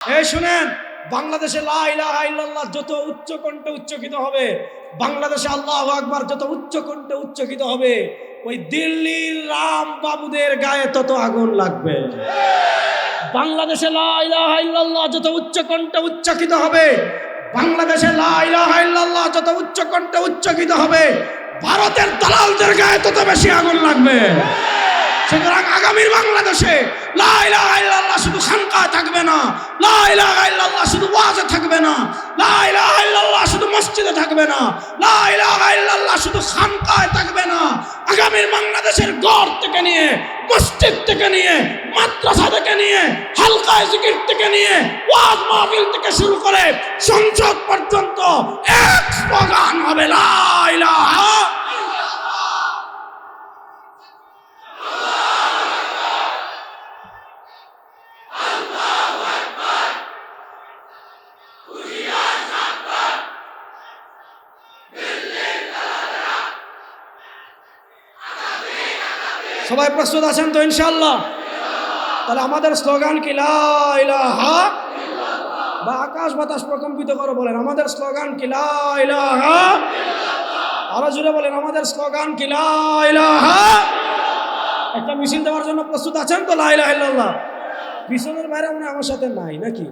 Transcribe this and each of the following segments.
এই শুনেন, বাংলাদেশে লা ইলাহা ইল্লাল্লাহ যত উচ্চ কণ্ঠে উচ্চারিত হবে, বাংলাদেশে আল্লাহু আকবার যত উচ্চ কণ্ঠে উচ্চারিত হবে, ওই দিল্লির রাম বাবুদের গায়ে তত আগুন লাগবে। বাংলাদেশে লা ইলাহা ইল্লাল্লাহ যত উচ্চ কণ্ঠে উচ্চারিত হবে, বাংলাদেশে লা ইলাহা ইল্লাল্লাহ যত উচ্চ কণ্ঠে উচ্চারিত হবে, ভারতের দালালদের গায়ে তত বেশি আগুন লাগবে। সুতরাং আগামীর বাংলাদেশে লা ইলাহা ইল্লাল্লাহ শুধু খানকায় থাকবে না, লা ইলাহা ইল্লাল্লাহ শুধু ওয়াজে থাকবে না, লা ইলাহা ইল্লাল্লাহ শুধু মসজিদে থাকবে না, লা ইলাহা ইল্লাল্লাহ শুধু খানকায় থাকবে না। আগামীর বাংলাদেশের ঘর থেকে নিয়ে, মসজিদ থেকে নিয়ে, মাদ্রাসা থেকে নিয়ে, হালকায় জিকির থেকে নিয়ে, ওয়াজ মাহফিল থেকে শুরু করে সংসদ পর্যন্ত এক স্লোগান হবে লা ইলাহা। সবাই প্রস্তুত আছেন তো ইনশাআল্লাহ? তাহলে আমাদের স্লোগান কি লা ইলাহা, বা আকাশ বাতাস প্রকম্পিত করে বলেন আমাদের স্লোগান কি লা ইলাহা। আরো জোরে বলেন আমাদের স্লোগান কি লা ইলাহা। একটা মিছিল দেওয়ার জন্য প্রস্তুত আছেন তো? লা ইলাহা ইল্লাল্লাহ। পিছনের বাইরে মনে আমার সাথে নাই নাকি?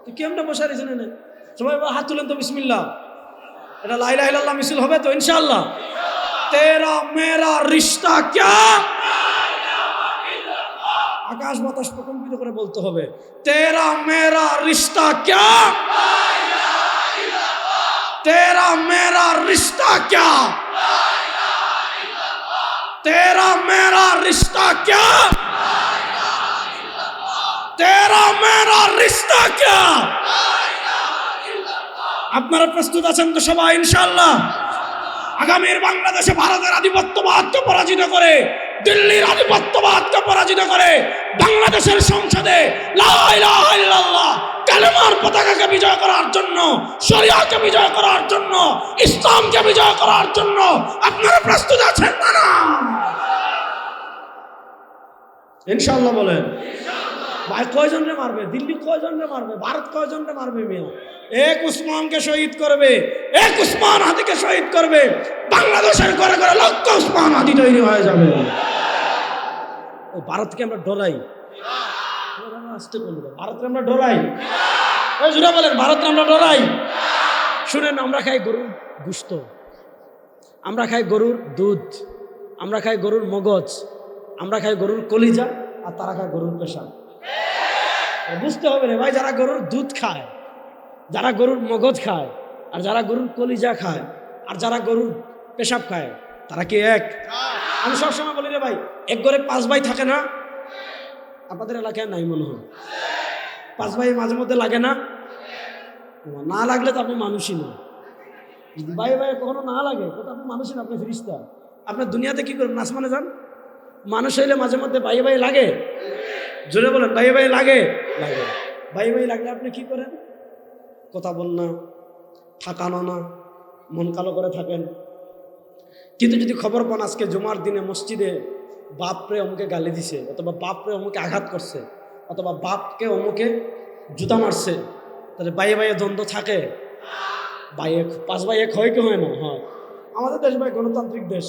তো কেমনে বসে রয়েছেন? সবাই হাত তুলেন তো, বিসমিল্লাহ। এটা লা ইলাহা ইল্লাল্লাহ মিছিল হবে তো ইনশাআল্লাহ? তেরা মেরা রিশতা ক্যা, আকাশ বাতাস প্রকম্পিত করে বলতে হবে, তেরা মেরা রিশতা ক্যা, তেরা মেরা রিশতা ক্যা, তেরা মেরা রিশতা ক্যা, তেরা মেরা রিশতা ক্যা। আপনারা প্রস্তুত আছেন তো সবাই ইনশাআল্লাহ? আগামীর বাংলাদেশে ভারতের আধিপত্যবাদকে পরাজিত করে, দিল্লির আধিপত্যবাদকে পরাজিত করে, বাংলাদেশের সংসদে লা ইলাহা ইল্লাল্লাহ কালেমার পতাকাকে বিজয় করার জন্য, শরিয়াকে বিজয় করার জন্য, ইসলামকে বিজয় করার জন্য আপনারা প্রস্তুত আছেন না? ইনশাআল্লাহ বলেন। ভাই কয়জনরে মারবে? দিল্লি কয়জনরে মারবে? ভারত কয়জনরে মারবে? মিয়া এক উসমানকে শহীদ করবে, এক উসমান হাদিকে শহীদ করবে, বাংলাদেশের ঘরে ঘরে লক্ষ উসমান হাদি তৈরি হয়ে যাবে। ও ভারতকে আমরা ডরাই? আসতে বলবো, ভারতকে আমরা ডরাই? ওই জুড়ে বলেন ভারতকে আমরা ডরাই? শুনেন, আমরা খাই গরুর গোশত, আমরা খাই গরুর দুধ, আমরা খাই গরুর মগজ, আমরা খাই গরুর কলিজা, আর তারা খায় গরুর পেশাব। বুঝতে হবে রে ভাই, যারা গরুর দুধ খায়, যারা গরুর মগজ খায়, আর যারা গরুর কলিজা খায়, আর যারা গরুর পেশাব খায়, তারা কি এক? আমি সবসময় বলি রে ভাই, এক ঘরে 5 ভাই থাকে না? আপনাদের এলাকায় নাই মনে হয়? 5 ভাই মাঝে মধ্যে লাগে না? না লাগলে তো আপনি মানুষই না। ভাই ভাই কখনো না লাগে তো আপনি মানুষই না, আপনি ফেরেশতা। আপনার দুনিয়াতে কি করেন? আসমানে যান। মানুষ হইলে মাঝে মধ্যে ভাই ভাই লাগে। জোরে বলেন, ভাই ভাই লাগে? লাগে। ভাই ভাই লাগলে আপনি কি করেন? কথা বল না, থাকানো না, মন কালো করে থাকেন। কিন্তু যদি খবর পান আজকে জুমার দিনে মসজিদে বাপরে অমুকে গালি দিছে, অথবা বাপরে অমুকে আঘাত করছে, অথবা বাপকে অমুকে জুতা মারছে, তাহলে ভাই ভাইয়ে দ্বন্দ্ব থাকে? ভাই 5 ভাই এক হয় কি হয় না? হয়। আমাদের দেশ ভাই গণতান্ত্রিক দেশ।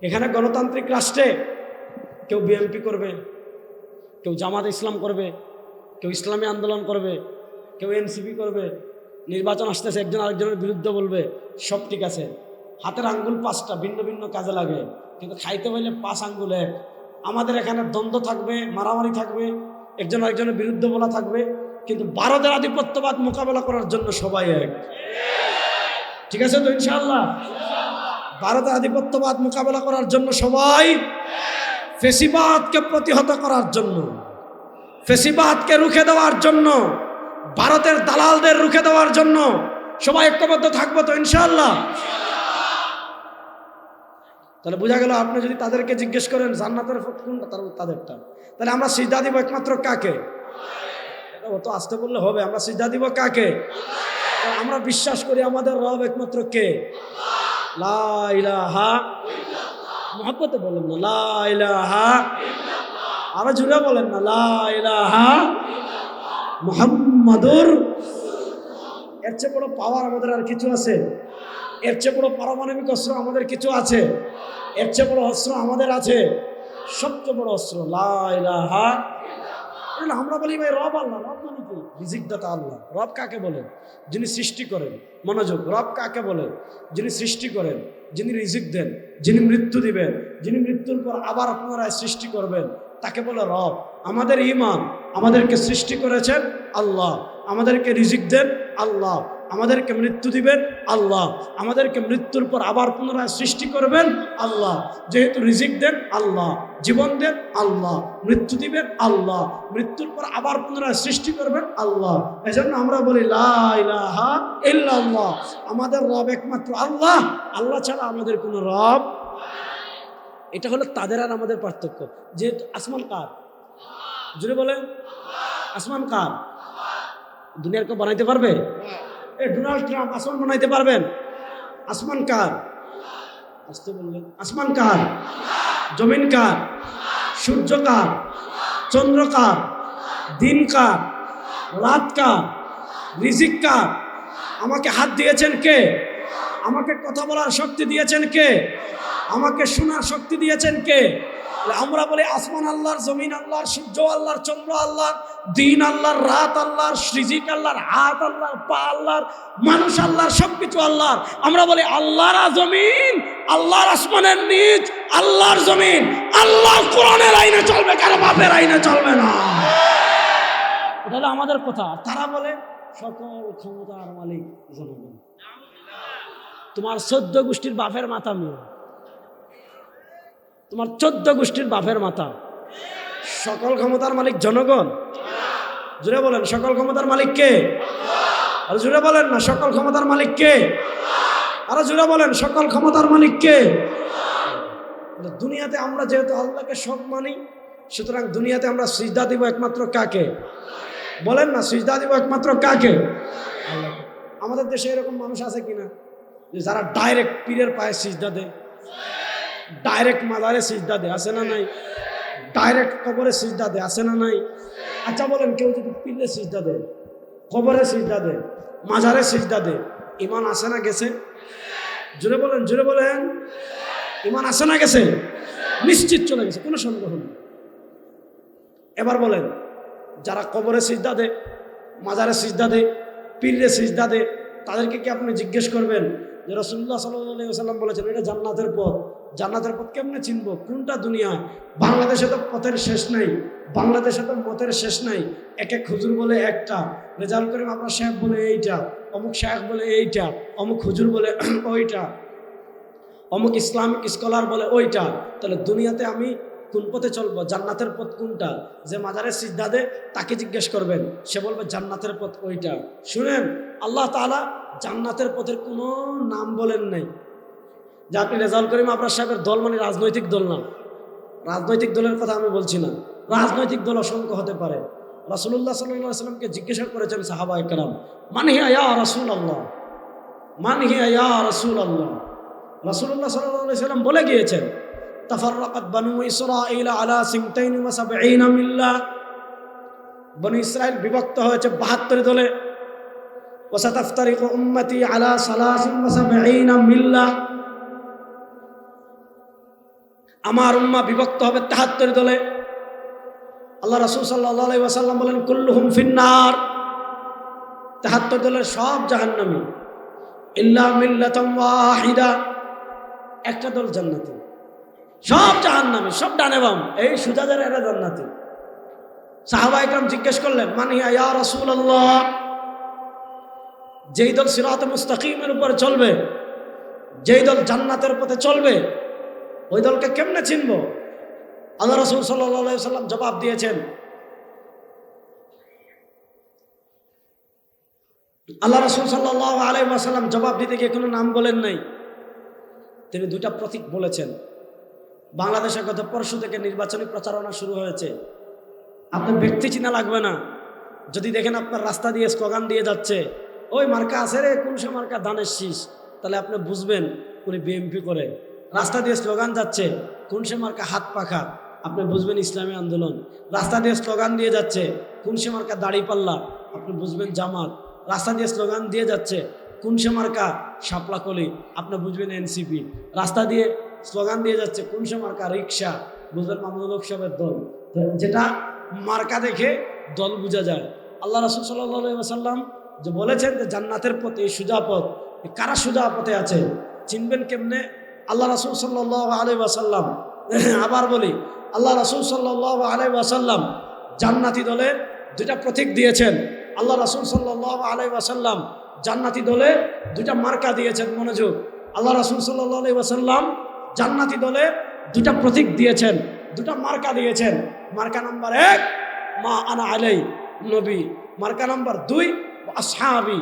এখানে গণতান্ত্রিক রাষ্ট্রে কেউ বিএনপি করবে, কেউ জামাত ইসলাম করবে, কেউ ইসলামী আন্দোলন করবে, কেউ এনসিপি করবে। নির্বাচন আসতেছে, একজন আরেকজনের বিরুদ্ধে বলবে, সব ঠিক আছে। হাতের আঙ্গুল 5টা, ভিন্ন ভিন্ন কাজে লাগে, কিন্তু খাইতে হইলে 5 আঙ্গুল এক। আমাদের এখানে দ্বন্দ্ব থাকবে, মারামারি থাকবে, একজন আরেকজনের বিরুদ্ধে বলা থাকবে, কিন্তু ভারতের আধিপত্যবাদ মোকাবেলা করার জন্য সবাই এক। ঠিক আছে তো ইনশাআল্লাহ? ভারতের আধিপত্যবাদ মোকাবেলা করার জন্য সবাই, ফেসিবাদকে প্রতিহত করার জন্য, ফেসিবাদকে রুখে দেওয়ার জন্য, ভারতের দালালদের রুখে দেওয়ার জন্য সবাই ঐক্যবদ্ধ থাকবো তো ইনশাআল্লাহ? তাহলে বোঝা গেল, আপনি যদি তাদেরকে জিজ্ঞেস করেন জান্নাতের পথ কোনটা, তাদেরটা, তাহলে আমরা সিজদা দিব একমাত্র কাকে? এটা অত আসতে বললে হবে? আমরা সিজদা দিব কাকে? আমরা বিশ্বাস করি আমাদের রব একমাত্র কে? লা ইলাহা। মহব্বতে বলেন না লা ইলাহা। আরো জুড়ে বলেন না লা ইলাহা। মুহাম্মাদুর। এর চেয়ে বড় পাওয়ার আমাদের আর কিছু আছে? এর চেয়ে বড় পারমাণবিক অস্ত্র আমাদের কিছু আছে? এর চেয়ে বড় অস্ত্র আমাদের আছে? সবচেয়ে বড় অস্ত্র লা ইলাহা। আমরা বলি ভাই রব আল্লাহ। রব মানে কি? রিজিকদাতা আল্লাহ। রব কাকে বলে? যিনি সৃষ্টি করেন। মনোযোগ, রব কাকে বলে? যিনি সৃষ্টি করেন, যিনি রিজিক দেন, যিনি মৃত্যু দিবেন, যিনি মৃত্যুর পর আবার পুনরায় সৃষ্টি করবেন, তাকে বলে রব। আমাদের ঈমান, আমাদেরকে সৃষ্টি করেছেন আল্লাহ, আমাদেরকে রিজিক দেন আল্লাহ, আমাদেরকে মৃত্যু দিবেন আল্লাহ, আমাদেরকে মৃত্যুর পর আবার পুনরায় সৃষ্টি করবেন আল্লাহ। যেহেতু রিজিক দেন আল্লাহ, জীবন দেন আল্লাহ, মৃত্যু দিবেন আল্লাহ, মৃত্যুর পর আবার পুনরায় সৃষ্টি করবেন আল্লাহ। এজন্য আমরা বলি লা ইলাহা ইল্লাল্লাহ। আমাদের রব একমাত্র আল্লাহ, আল্লাহ ছাড়া আমাদের কোনো রব। এটা হলো তাদের আর আমাদের পার্থক্য। যেহেতু আসমান কার? জুড়ে বলেন, আসমান কার? দুনিয়ার কেউ বানাইতে পারবে? ডোনাল্ড ট্রাম্প আসমান বানাইতে পারবেন? আসমান কার? আসতে বললেন। আসমান কার? জমিন কার? সূর্য কার? চন্দ্র কার? দিন কার? রাত কার? রিজিক কার? আমাকে হাত দিয়েছেন কে? আমাকে কথা বলার শক্তি দিয়েছেন কে? আমাকে শোনার শক্তি দিয়েছেন কে? আমরা বলি আসমান আল্লাহর, জমিন আল্লাহর, সূর্য আল্লাহর, চন্দ্র আল্লাহর, দিন আল্লাহর, রাত আল্লাহর, রিজিক আল্লাহর, হাত আল্লাহর, পা আল্লাহর, মানুষ আল্লাহর, সবকিছু আল্লাহর। আমরা বলি আল্লাহর জমিন, আল্লাহর আসমানের নিচ, আল্লাহর জমিন, আল্লাহর কোরআনের আইনে চলবে, কারো বাপের আইনে চলবে না। এটা হলো আমাদের কথা। তারা বলে সকল ক্ষমতার মালিক জনগণ। তোমার 14 গোষ্ঠীর বাপের মাথা মেয়ে, তোমার 14 গোষ্ঠীর বাপের মাথা। সকল ক্ষমতার মালিক জনগণ। জুড়ে বলেন সকল ক্ষমতার মালিক কে? আর জুড়ে বলেন না সকল ক্ষমতার মালিক কে? আরো জুড়ে বলেন সকল ক্ষমতার মালিক কে? দুনিয়াতে আমরা যেহেতু আল্লাহকে সব মানি, সুতরাং দুনিয়াতে আমরা সিজদা দিব একমাত্র কাকে? বলেন না, সিজদা দিব একমাত্র কাকে? আল্লাহকে। আমাদের দেশে এরকম মানুষ আছে কিনা যে যারা ডাইরেক্ট পীরের পায়ে সিজদা দেয়, ডাইরেক্ট মাজারে সিজদা দেয়? আছে না নাই? ডাইরেক্ট কবরে সিজদা দেয়? আছে না নাই? আচ্ছা বলেন, কেউ যদি পীরে সিজদা দেয়, কবরে সিজদা দেয়, মাজারে সিজদা দেয়, ইমান আসে না গেছে? জোরে বলেন, জোরে বলেন, ইমান আসে না গেছে? নিশ্চিত চলে গেছে, কোনো সন্দেহ নেই। এবার বলেন, যারা কবরে সিজদা দেয়, মাজারে সিজদা দেয়, পীরে সিজদা দেয়, তাদেরকে কি আপনি জিজ্ঞেস করবেন যে রাসূলুল্লাহ সাল্লাল্লাহু আলাইহি ওয়াসাল্লাম বলেছেন এটা জান্নাতের পথ, জান্নাতের পথ কেমনে চিনবো? কোনটা দুনিয়া? বাংলাদেশে তো পথের শেষ নাই, বাংলাদেশে তো মতের শেষ নাই। এক এক হুজুর বলে একটা, রেজাউল করিম আপনার সাহেব বলে এইটা, অমুক শায়েখ বলে এইটা, অমুক হুজুর বলে ওইটা, অমুক ইসলামিক স্কলার বলে ওইটা। তাহলে দুনিয়াতে আমি কোন পথে চলবো? জান্নাতের পথ কোনটা? যে মাজারে সিজদা দেয় তাকে জিজ্ঞেস করবেন, সে বলবে জান্নাতের পথ ওইটা। শুনেন, আল্লাহ তাআলা জান্নাতের পথের কোনো নাম বলেন নাই। যে আপনি রেজাউল করিম আবরার সাহেবের দল মানে রাজনৈতিক দল না, রাজনৈতিক দলের কথা আমি বলছি না। রাজনৈতিক দল অসংখ্য হতে পারে। রাসূলুল্লাহ সাল্লাল্লাহু আলাইহি ওয়াসাল্লামকে জিজ্ঞাসা করেছেন সাহাবায়ে কেরাম, মান হিয়া ইয়া রাসূলুল্লাহ, মান হিয়া ইয়া রাসূলুল্লাহ। রাসূলুল্লাহ সাল্লাল্লাহু আলাইহি ওয়াসাল্লাম বলে গিয়েছেন, তাফাররাকাত বানু ইসরাঈল আলা 72 মিল্লাহ। বনু ইসরাইল বিভক্ত হয়েছে 72 দলে। ওয়াসাতাফতারিকু উম্মতি আলা 73 মিল্লাহ। আমার উম্মাহ বিভক্ত হবে 73 দলে। আল্লাহ রাসূল সাল্লাল্লাহু আলাইহি ওয়াসাল্লাম বলেন কুল্লুহুম ফিন্নার, 73 দলের সব জাহান্নামী, ইল্লা মিল্লাতাম ওয়াহিদা, একটা দল জান্নাতি। সব জাহান্নামী, সব ডানে বাম, এই সুজাদের এরা জান্নাতি। সাহাবায়ে কেরাম জিজ্ঞেস করলেন, মান হিয়া ইয়া রাসূলুল্লাহ। যেই দল সিরাতে মুস্তাকিমের উপর চলবে, যেই দল জান্নাতের পথে চলবে, ওই দলকে কেমনে চিনব? আল্লাহ রাসূল সাল্লাল্লাহু আলাইহি ওয়াসাল্লাম জবাব দিয়েছেন, আল্লাহ রাসূল সাল্লাল্লাহু আলাইহি ওয়াসাল্লাম জবাব দিতে গিয়ে কোনো নাম বলেন নাই। তিনি দুটা প্রতীক বলেছেন। বাংলাদেশে গত পরশু থেকে নির্বাচনী প্রচারণা শুরু হয়েছে। আপনার ব্যক্তি চিনা লাগবে না। যদি দেখেন আপনার রাস্তা দিয়ে স্লোগান দিয়ে যাচ্ছে, ওই মার্কা আছে রে, কোন সে মার্কা ধানের শীষ, তাহলে আপনি বুঝবেন উনি বিএমপি করে। রাস্তা দিয়ে স্লোগান যাচ্ছে, কোন সে মার্কা হাত পাখা, আপনি বুঝবেন ইসলামী আন্দোলন। রাস্তা দিয়ে স্লোগান দিয়ে যাচ্ছে কুনসে মার্কা দাড়িপাল্লা, আপনি বুঝবেন জামাত। রাস্তা দিয়ে স্লোগান দিয়ে যাচ্ছে কুনসে মার্কা শাপলাকলি, আপনি বুঝবেন এনসিপি। রাস্তা দিয়ে স্লোগান দিয়ে যাচ্ছে কুনসে মার্কা রিক্সা, বুঝবেন মামুনুল হক সাহেবের দল। যেটা মার্কা দেখে দল বোঝা যায়। আল্লাহ রাসূল সাল্লাল্লাহু আলাইহি ওয়াসাল্লাম যে বলেছেন যে জান্নাতের পথে এই সোজা পথ, কারা সোজা পথে আছে চিনবেন কেমনে? আল্লাহ রাসূল সাল্লাল্লাহু আলাইহি ওয়াসাল্লাম, আবার বলি, আল্লাহ রাসূল সাল্লাল্লাহু আলাইহি ওয়াসাল্লাম জান্নাতি দলের দুইটা প্রতীক দিয়েছেন। আল্লাহ রাসূল সাল্লাল্লাহু আলাইহি ওয়াসাল্লাম জান্নাতি দলের দুইটা মার্কা দিয়েছেন। মনোযোগ, আল্লাহ রাসূল সাল্লাল্লাহু আলাইহি ওয়াসাল্লাম জান্নাতি দলের দুইটা প্রতীক দিয়েছেন, দুটা মার্কা দিয়েছেন। মার্কা নাম্বার 1 মা আনা আলাই নবী, মার্কা নাম্বার 2 আসহাবি।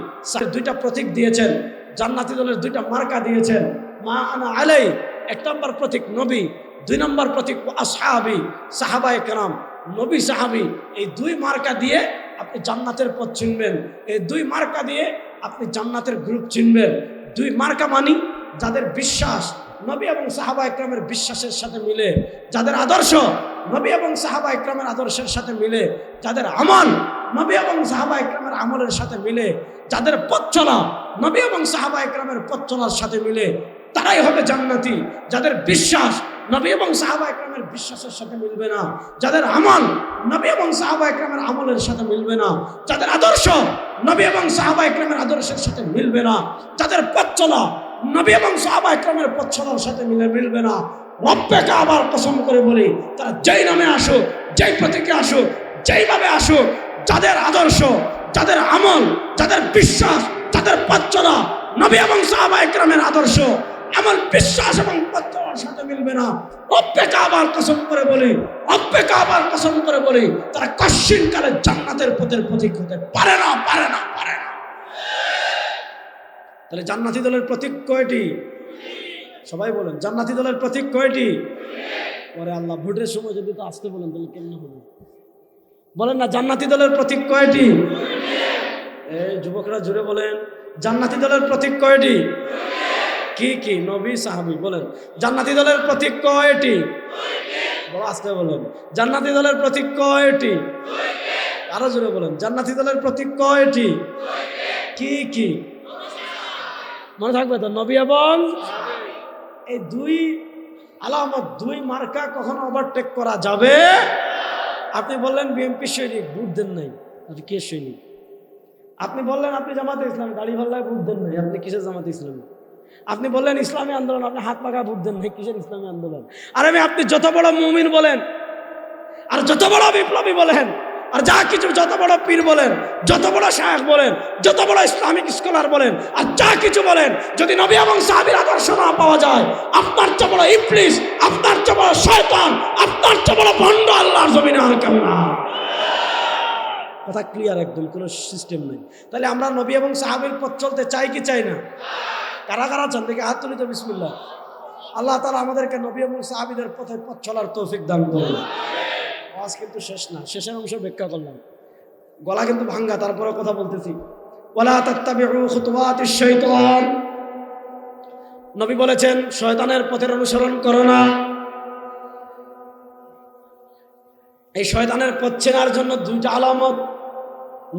দুইটা প্রতীক দিয়েছেন, জান্নাতি দলের দুইটা মার্কা দিয়েছেন। মা আনা আলাই 1 নম্বর প্রতীক নবী, 2 নম্বর প্রতীক আসহাবি, সাহাবায়ে কেরাম, নবী সাহাবি। এই 2 মার্কা দিয়ে আপনি জান্নাতের পথ চিনবেন। এই 2 মার্কা দিয়ে আপনি জান্নাতের গ্রুপ চিনবেন। 2 মার্কা মানি যাদের বিশ্বাস নবী এবং সাহাবায়ে কেরামের বিশ্বাসের সাথে মিলে, যাদের আদর্শ নবী এবং সাহাবায়ে কেরামের আদর্শের সাথে মিলে, যাদের আমল নবী এবং সাহাবায়ে কেরামের আমলের সাথে মিলে, যাদের পথ চলা নবী এবং সাহাবায়ে কেরামের পথ চলার সাথে মিলে, তারাই হবে জান্নাতি। যাদের বিশ্বাস নবী এবং সাহাবায়ে কেরামের বিশ্বাসের সাথে মিলবে না, যাদের আমল নবী এবং সাহাবায়ে কেরামের আমলের সাথে মিলবে না, যাদের আদর্শ নবী এবং সাহাবায়ে কেরামের আদর্শের সাথে মিলবে না, যাদের পথ চলা নবী এবং সাহাবায়ে কেরামের পথ চলার সাথে মিলবে না, রব্বে কাবার কসম করে বলি, তারা যেই নামে আসুক, যেই প্রতীকে আসুক, যেইভাবে আসুক, যাদের আদর্শ, যাদের আমল, যাদের বিশ্বাস, যাদের পথ চলা নবী এবং সাহাবায়ে কেরামের আদর্শ, আমল, বিশ্বাস এবং পথ চলার সাথে মিলবে না, রব্বে কাবার কসম করে বলি, রব্বে কাবার কসম করে বলি, তারা কশিনকালে জান্নাতের পথের প্রতীক হতে পারে না, পারে না, পারে না। তাহলে জান্নাতি দলের প্রতীক কয়টি? সবাই বলেন, জান্নাতি দলের প্রতীক কয়টি? পরে আল্লাহ ভোটের সময় যদি তো আসতে বলেন তাহলে কেমন হবে? বলেন না, জান্নাতি দলের প্রতীক কয়টি? এই যুবকরা জুড়ে বলেন, জান্নাতি দলের প্রতীক কয়টি? কি কি? নবী সাহাবী। বলেন, জান্নাতি দলের প্রতীক কয়টি? বড় আস্তে বলেন, জান্নাতি দলের প্রতীক কয়টি? আরো জুড়ে বলেন, জান্নাতি দলের প্রতীক কয়টি? কি কি? মনে থাকবে তো, নবী এবং এই 2 আলামত, 2 মার্কা কখনো ওভারটেক করা যাবে। আপনি বললেন বিএনপি সৈনিক, ভোট দেন নাই, আপনি কে সৈনিক? আপনি বললেন আপনি জামাতে ইসলামী, দাড়ি পাল্লায় ভোট দেন নাই, আপনি কিসের জামাতে ইসলামী? আপনি বললেন ইসলামী আন্দোলন, আপনি হাত পাকা ভোট দেন নাই, কিসের ইসলামী আন্দোলন? আর আপনি যত বড় মুমিন বলেন, আর যত বড় বিপ্লবী বলেন, আর যা কিছু, যত বড় পীর বলেন, যত বড় শায়েখ বলেন, যত বড় ইসলামিক স্কলার বলেন, আর যা কিছু বলেন, যদি নবী এবং সাহাবীর আদর্শ না পাওয়া যায়, আপনার চেয়ে বড় ইবলিস, আপনার চেয়ে বড় শয়তান, আপনার চেয়ে বড় ভণ্ড আল্লাহর জমিনে আর কেউ না। কথা ক্লিয়ার একদম, কোনো সিস্টেম নেই। তাহলে আমরা নবী এবং সাহাবীর পথ চলতে চাই কি চাই না? কারা কারা চান দেখে হাত তুলি তো, বিসমিল্লাহ। আল্লাহ তাআলা আমাদেরকে নবী এবং সাহাবীদের পথে পথ চলার তৌফিক দান করুন। আজ কিন্তু শেষ না, শেষের অংশ ব্যাখ্যা করলাম, গলা কিন্তু ভাঙ্গা, তারপরে কথা বলতেছি। ওয়ালা তাত্তাবিউ খুতুওয়াতিশ শাইতান, নবী বলেছেন শয়তানের পথের অনুসরণ করো না। এই শয়তানের পথ চেনার জন্য 2টা আলামত,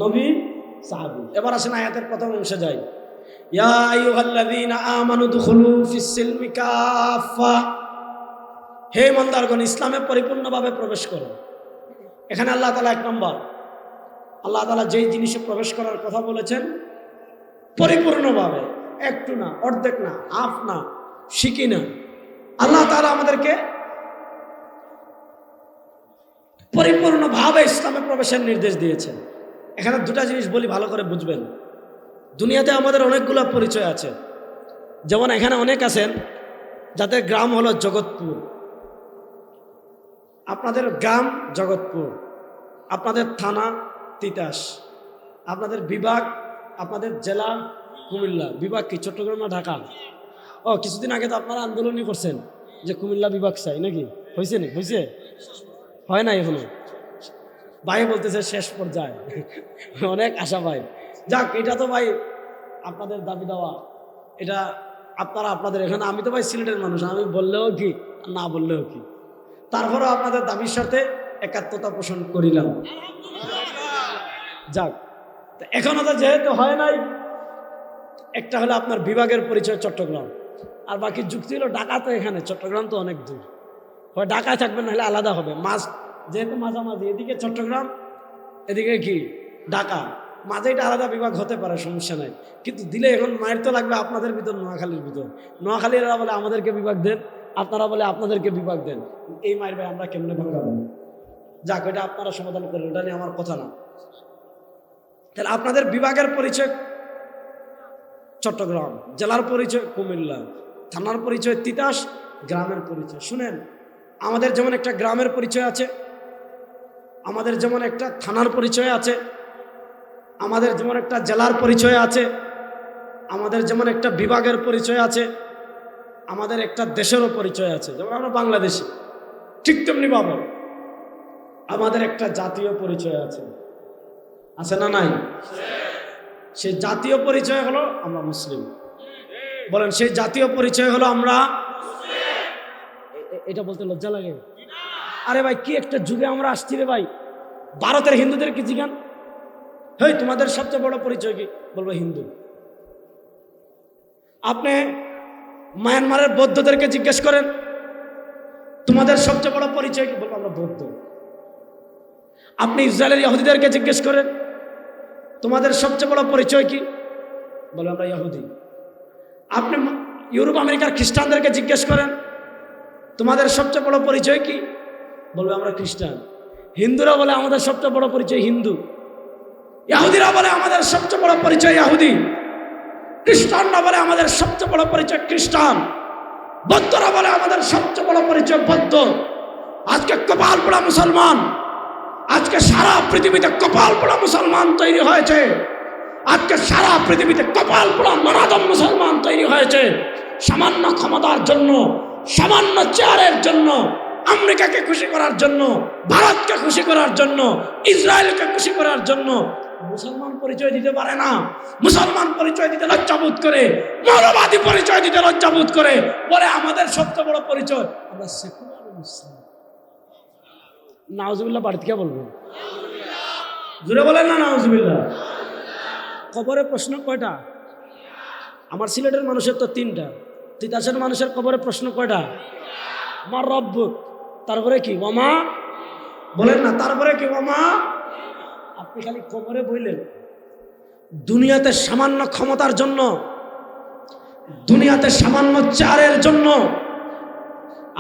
নবী, সাহাবী। এবার আসেন আয়াতের প্রথম অংশে যাই। ইয়া আইয়ুহাল্লাযীনা আমানু দুখুলু ফিস সিলমি কাফা, হে ইমানদারগণ, ইসলামে পরিপূর্ণভাবে প্রবেশ করো। এখানে আল্লাহ তাআলা 1 নম্বর, আল্লাহ তাআলা যেই জিনিসে প্রবেশ করার কথা বলেছেন পরিপূর্ণভাবে, একটু না, অর্ধেক না, হাফ না, শিখি না, আল্লাহ তাআলা আমাদেরকে পরিপূর্ণভাবে ইসলামে প্রবেশের নির্দেশ দিয়েছেন। এখানে 2টা জিনিস বলি, ভালো করে বুঝবেন। দুনিয়াতে আমাদের অনেকগুলো পরিচয় আছে। যেমন এখানে অনেক আছেন যাদের গ্রাম হলো জগৎপুর, আপনাদের গ্রাম জগৎপুর, আপনাদের থানা তিতাস, আপনাদের বিভাগ, আপনাদের জেলা কুমিল্লা। বিভাগ কি চট্টগ্রাম না ঢাকা? ও, কিছুদিন আগে তো আপনারা আন্দোলনই করছেন যে কুমিল্লা বিভাগ চাই, নাকি? হয়েছে নি? হয়েছে? হয় না এখনো? ভাই বলতেছে শেষ পর্যায়ে, অনেক আশা ভাই। যাক, এটা তো ভাই আপনাদের দাবি দেওয়া, এটা আপনারা আপনাদের এখানে। আমি তো ভাই সিলেটের মানুষ, আমি বললেও কি না বললেও কি, তারপরেও আপনাদের দাবির সাথে একাত্মতা পোষণ করিলাম। যাক, এখনো তো যেহেতু হয় নাই, একটা হলো আপনার বিভাগের পরিচয় চট্টগ্রাম, আর বাকি যুক্তি হলো ঢাকা তো এখানে, চট্টগ্রাম তো অনেক দূর, হয় ঢাকায় থাকবেন নাহলে আলাদা হবে। যেহেতু মাঝামাঝি, এদিকে চট্টগ্রাম এদিকে কি ঢাকা, মাঝে এটা আলাদা বিভাগ হতে পারে, সমস্যা নাই। কিন্তু দিলে এখন মায়ের তো লাগবে আপনাদের ভিতর, নোয়াখালীর ভিতর। নোয়াখালীরা বলে আমাদেরকে বিভাগ দেন, আপনারা বলে আপনাদেরকে বিভাগ দেন। এই মায়ের ভাই আমরা কেমনে ভাঙাবো? যাক, ওইটা আপনারা সমাধান করেন, ওটা নিয়ে আমার কথা না। তাহলে আপনাদের বিভাগের পরিচয় চট্টগ্রাম, জেলার পরিচয় কুমিল্লা, থানার পরিচয় তিতাস, গ্রামের পরিচয়। শুনেন, আমাদের যেমন একটা গ্রামের পরিচয় আছে, আমাদের যেমন একটা থানার পরিচয় আছে, আমাদের যেমন একটা জেলার পরিচয় আছে, আমাদের যেমন একটা বিভাগের পরিচয় আছে, আমাদের একটা দেশেরও পরিচয় আছে। যেমন আমরা বাংলাদেশি, ঠিক তেমনি ভাবে আমাদের একটা জাতীয় পরিচয় আছে, আছে না নাই? সেই জাতীয় পরিচয় হলো আমরা মুসলিম। বলেন, সেই জাতীয় পরিচয় হলো আমরা। এটা বলতে লজ্জা লাগে? আরে ভাই, কি একটা যুগে আমরা আসছি রে ভাই। ভারতের হিন্দুদের কি জিজ্ঞান, হেই তোমাদের সবচেয়ে বড় পরিচয় কি? বলবো হিন্দু। আপনি মায়ানমারের বৌদ্ধদেরকে জিজ্ঞেস করেন, তোমাদের সবচেয়ে বড় পরিচয় কি? বলবো আমরা বৌদ্ধ। আপনি ইসরায়েলের ইহুদিদেরকে জিজ্ঞেস করেন, তোমাদের সবচেয়ে বড় পরিচয় কি? বলবো আমরা ইহুদি। আপনি ইউরোপ আমেরিকার খ্রিস্টানদেরকে জিজ্ঞেস করেন, তোমাদের সবচেয়ে বড় পরিচয় কি? বলবে আমরা খ্রিস্টান। হিন্দুরা বলে আমাদের সবচেয়ে বড় পরিচয় হিন্দু। ইহুদিরা বলে আমাদের সবচেয়ে বড় পরিচয় ইহুদি। খ্রিস্টানরা বলে আমাদের সবচেয়ে বড় পরিচয় খ্রিস্টান। বৌদ্ধরা বলে আমাদের সবচেয়ে বড় পরিচয় বৌদ্ধ। আজকে কপাল পোড়া মুসলমান, আজকে সারা পৃথিবীতে কপাল পোড়া মুসলমান তৈরি হয়েছে। আজকে সারা পৃথিবীতে কপাল পোড়া নরাধম মুসলমান তৈরি হয়েছে। সামান্য ক্ষমতার জন্য, সামান্য চেয়ারের জন্য, আমেরিকাকে খুশি করার জন্য, ভারতকে খুশি করার জন্য, ইসরায়েলকে খুশি করার জন্য মুসলমান পরিচয় দিতে পারে না। মুসলমান পরিচয় দিতে লজ্জাবোধ করে, মৌলবাদী পরিচয় দিতে লজ্জাবোধ করে, বলে আমাদের সবচেয়ে বড় পরিচয় আমরা সেকুলার মুসলিম। নাউজুবিল্লাহ বাড়িতে কে বলবো? জোরে বলেন না নাউজুবিল্লাহ। কবরে প্রশ্ন কয়টা? আমার সিলেটের মানুষের তো 3টা। তিতাসের মানুষের কবরে প্রশ্ন কয়টা? আমার রব্ব। তারপরে কি? ওমা। বলেন না, তারপরে কি? ওমা। আপনি খালি কবরে বললেন, দুনিয়াতে সামান্য ক্ষমতার জন্য, দুনিয়াতে সামান্য চারের জন্য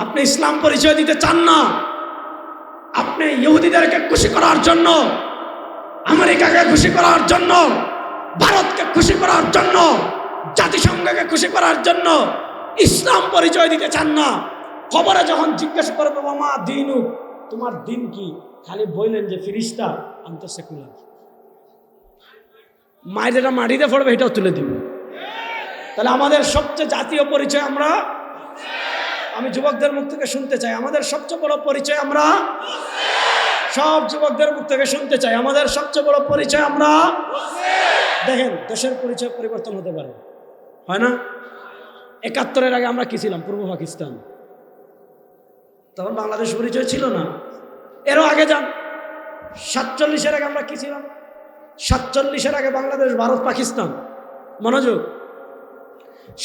আপনি ইসলাম পরিচয় দিতে চান না। আপনি ইহুদিদেরকে খুশি করার জন্য, আমেরিকাকে খুশি করার জন্য, ভারতকে খুশি করার জন্য, জাতিসংঘকে খুশি করার জন্য ইসলাম পরিচয় দিতে চান না। খবরে যখন জিজ্ঞেস করবে মামা দিনু, তোমার দিন কি? খালি বললেন যে ফিরিস্তা, আমি তো সেকুলার। মায়ের যেটা মাটিতে পড়বে এটাও তুলে দিব। তাহলে আমাদের সবচেয়ে জাতীয় পরিচয় আমরা। আমি যুবকদের মুখ থেকে শুনতে চাই, আমাদের সবচেয়ে বড় পরিচয় আমরা। সব যুবকদের মুখ থেকে শুনতে চাই, আমাদের সবচেয়ে বড় পরিচয় আমরা। দেখেন, দেশের পরিচয় পরিবর্তন হতে পারে, হয় না? 71-এর আগে আমরা কি ছিলাম? পূর্ব পাকিস্তান। তখন বাংলাদেশ পরিচয় ছিল না। এরও আগে যান, 47-এর আগে আমরা কি ছিলাম? 47-এর আগে বাংলাদেশ, ভারত, পাকিস্তান। মনোযোগ,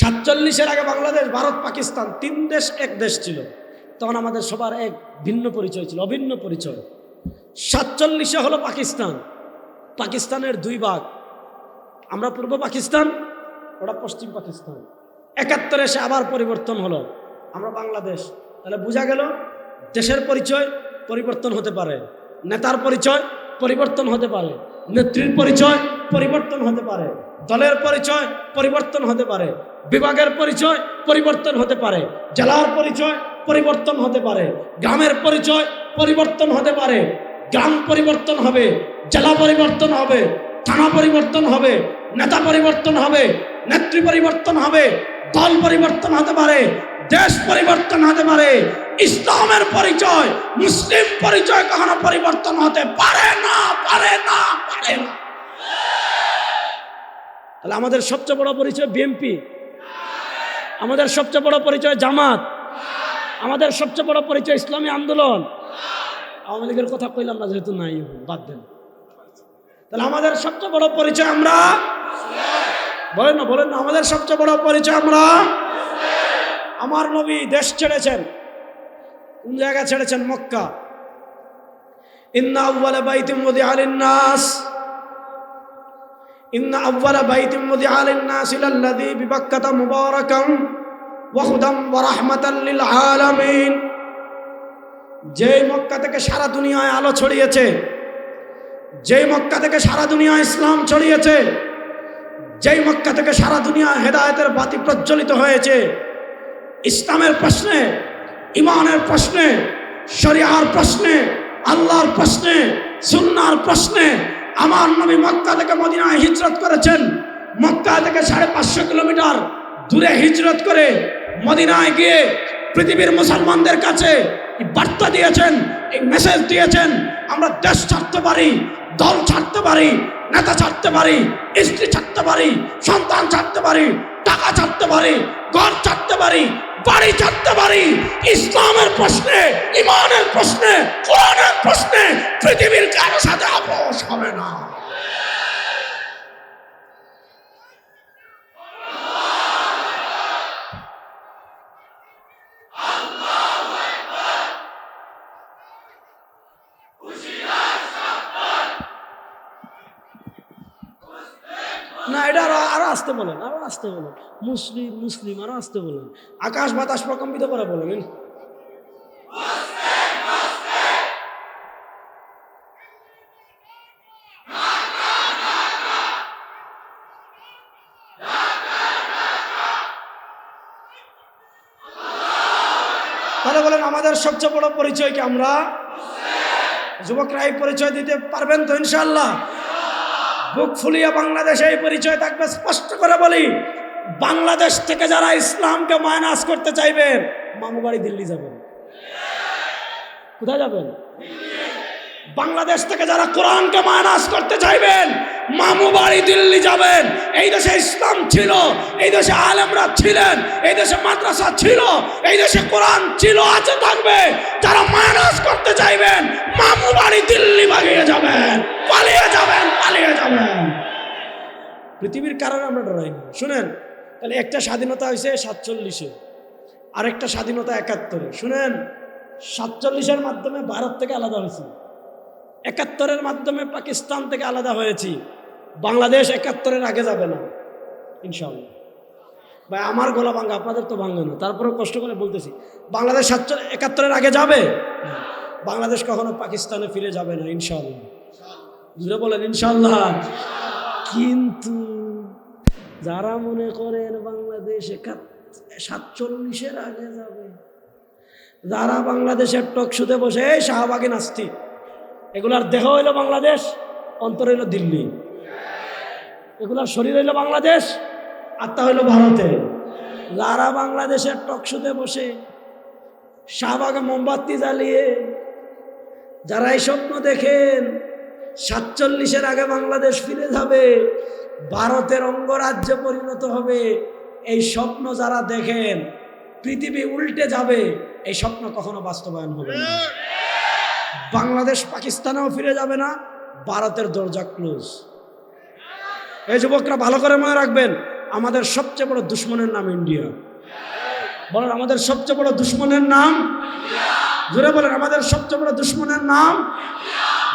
47-এর আগে বাংলাদেশ, ভারত, পাকিস্তান 3 দেশ এক দেশ ছিল। তখন আমাদের সবার এক ভিন্ন পরিচয় ছিল, অভিন্ন পরিচয়। 47-এ হলো পাকিস্তান, পাকিস্তানের 2 ভাগ, আমরা পূর্ব পাকিস্তান, ওটা পশ্চিম পাকিস্তান। 71-এ সে আবার পরিবর্তন হলো, আমরা বাংলাদেশ। তাহলে বোঝা গেল দেশের পরিচয় পরিবর্তন হতে পারে, নেতার পরিচয় পরিবর্তন হতে পারে, নেত্রীর পরিচয় পরিবর্তন হতে পারে, দলের পরিচয় পরিবর্তন হতে পারে, বিভাগের পরিচয় পরিবর্তন হতে পারে, জেলার পরিচয় পরিবর্তন হতে পারে, গ্রামের পরিচয় পরিবর্তন হতে পারে। গ্রাম পরিবর্তন হবে, জেলা পরিবর্তন হবে, থানা পরিবর্তন হবে, নেতা পরিবর্তন হবে, নেত্রী পরিবর্তন হবে, দল পরিবর্তন হতে পারে, দেশ পরিবর্তন হতে পারে। ইসলামের পরিচয়, মুসলিম পরিচয় কখনো পরিবর্তন হতে পারে না, পারে না, পারে না। তাহলে আমাদের সবচেয়ে বড় পরিচয় বিএনপি, আমাদের সবচেয়ে বড় পরিচয় জামাত, আমাদের সবচেয়ে বড় পরিচয় ইসলামী আন্দোলন। আওয়ামী লীগের কথা কইলাম না, যেহেতু নাই, বাদ দেন। তাহলে আমাদের সবচেয়ে বড় পরিচয় আমরা, বলেন না, আমাদের সবচেয়ে বড় পরিচয় আমরা। আমার নবী দেশ ছেড়েছেন, কোন জায়গা ছেড়েছেন? মক্কা। ইন্না আউওয়ালা বাইতিন মুদিআ লিন-নাস, ইন্না আউওয়ালা বাইতিন মুদিআ লিন-নাস লাল্লাযী বিবাক্কাতা মুবারাকান ওয়া হুদাম ওয়া রাহমাতাল লিল আলামিন। যেই মক্কা থেকে সারা দুনিয়ায় আলো ছড়িয়েছে, যেই মক্কা থেকে সারা দুনিয়ায় ইসলাম ছড়িয়েছে, যেই মক্কা থেকে সারা দুনিয়ায় হেদায়েতের বাতি প্রজ্বলিত হয়েছে, ইসলামের প্রশ্নে, ইমানের প্রশ্নে, শরিয়ার প্রশ্নে, আল্লাহর প্রশ্নে, সুন্নাহর প্রশ্নে আমার নবী মক্কা থেকে মদিনায় হিজরত করেছেন। মক্কা থেকে 550 কিলোমিটার দূরে হিজরত করে মদিনায় গিয়ে পৃথিবীর মুসলমানদের কাছে এই বার্তা দিয়েছেন, এই মেসেজ দিয়েছেন, আমরা দেশ ছাড়তে পারি, দল ছাড়তে পারি, নেতা ছাড়তে পারি, স্ত্রী ছাড়তে পারি, সন্তান ছাড়তে পারি, টাকা ছাড়তে পারি, ঘর ছাড়তে পারি, বাড়ি ছাড়তে পারি। ইসলামের প্রশ্নে, ইমানের প্রশ্নে, কোরআনের প্রশ্নে পৃথিবীর কারো সাথে আপোষ হবে না। না, এটা আরো আসতে বলেন, আরো আসতে বলেন। মুসলিম মুসলিম আরো আসতে বলেন। আকাশ বাতাস প্রকম্পিত করে বলেন। তাহলে বলেন আমাদের সবচেয়ে বড় পরিচয় কি? আমরা যুবকরা এই পরিচয় দিতে পারবেন তো? ইনশাআল্লাহ। বুক ফুলিয়ে বাংলাদেশে এই পরিচয় থাকবে। স্পষ্ট করে বলি, বাংলাদেশ থেকে যারা ইসলামকে মাইনাস করতে চাইবেন, মামু বাড়ি দিল্লি যাবেন। কোথায় যাবেন? বাংলাদেশ থেকে যারা কোরআনকে মাইনাস করতে চাইবেন, মামু বাড়ি দিল্লি যাবেন। এই দেশে ইসলাম ছিল, এই দেশে আলেমরা ছিলেন, এই দেশে মাদ্রাসা ছিল, এই দেশে কোরআন ছিল, আছে, থাকবে। যারা মাইনাস করতে চাইবেন, মামু বাড়ি দিল্লি ভাগিয়ে যাবেন, পালিয়ে যাবেন, পালিয়ে যাবেন। পৃথিবীর কারণে আমরা ডরাই না। শুনেন, তাহলে একটা স্বাধীনতা হয়েছে 47-এ, আরেকটা স্বাধীনতা 71-এ। শুনেন, 47-এর মাধ্যমে ভারত থেকে আলাদা হয়েছি, 71-এর মাধ্যমে পাকিস্তান থেকে আলাদা হয়েছি। বাংলাদেশ 71-এর আগে যাবে না ইনশাআল্লাহ। ভাই আমার গলা ভাঙ্গা, আপনাদের তো ভাঙ্গা না, তারপরেও কষ্ট করে বলতেছি, বাংলাদেশ 71-এর আগে যাবে। বাংলাদেশ কখনো পাকিস্তানে ফিরে যাবে না ইনশাআল্লাহ। বুঝলে বলেন ইনশাআল্লাহ। কিন্তু যারা মনে করেন বাংলাদেশ 47-এর আগে যাবে, যারা বাংলাদেশের টকশুতে বসে এই শাহবাগে নাস্তিক, এগুলার দেহ হইল বাংলাদেশ, অন্তর হইল দিল্লি। এগুলার শরীর হইল বাংলাদেশ, আত্মা হইল ভারতে। যারা বাংলাদেশের টকশুতে বসে শাহবাগে মোমবাতি জ্বালিয়ে যারা এই স্বপ্ন দেখেন 47-এর আগে বাংলাদেশ ফিরে যাবে, ভারতের অঙ্গরাজ্যে পরিণত হবে, এই স্বপ্ন যারা দেখেন পৃথিবী উল্টে যাবে, এই স্বপ্ন কখনো বাস্তবায়ন হবে না। বাংলাদেশ পাকিস্তানেও ফিরে যাবে না, ভারতের দরজা ক্লোজ। এই যুবকরা ভালো করে মনে রাখবেন, আমাদের সবচেয়ে বড় দুশ্মনের নাম ইন্ডিয়া। বলেন আমাদের সবচেয়ে বড় দুশ্মনের নাম, জোরে বলেন আমাদের সবচেয়ে বড় দুশ্মনের নাম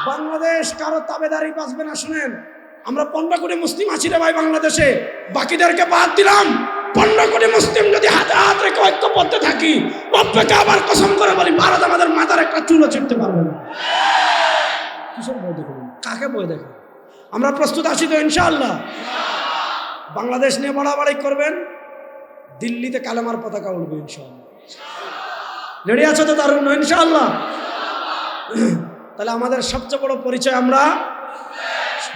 বাংলাদেশ। কারো তাবেদারি বাঁচবে না। শুনেন, আমরা 15 কোটি মুসলিম আছি রে ভাই বাংলাদেশে, বাকিদেরকে বাদ দিলাম। 15 কোটি মুসলিম যদি হাতে হাত রেখে ঐক্যবদ্ধ থাকি, রব্বকে আবার কসম করে বলি, ভারত আমাদের মাথার একটা চুলও ছিঁড়তে পারবে না। কিসের ভয় দেখেন? কাকে ভয় দেখেন? আমরা প্রস্তুত আছি তো ইনশাআল্লাহ। বাংলাদেশ নিয়ে বাড়াবাড়ি করবেন, দিল্লিতে কালেমার পতাকা উঠবে ইনশাআল্লাহ। রেডি আছো তো দারুণ ইনশাআল্লাহ? তাহলে আমাদের সবচেয়ে বড় পরিচয় আমরা,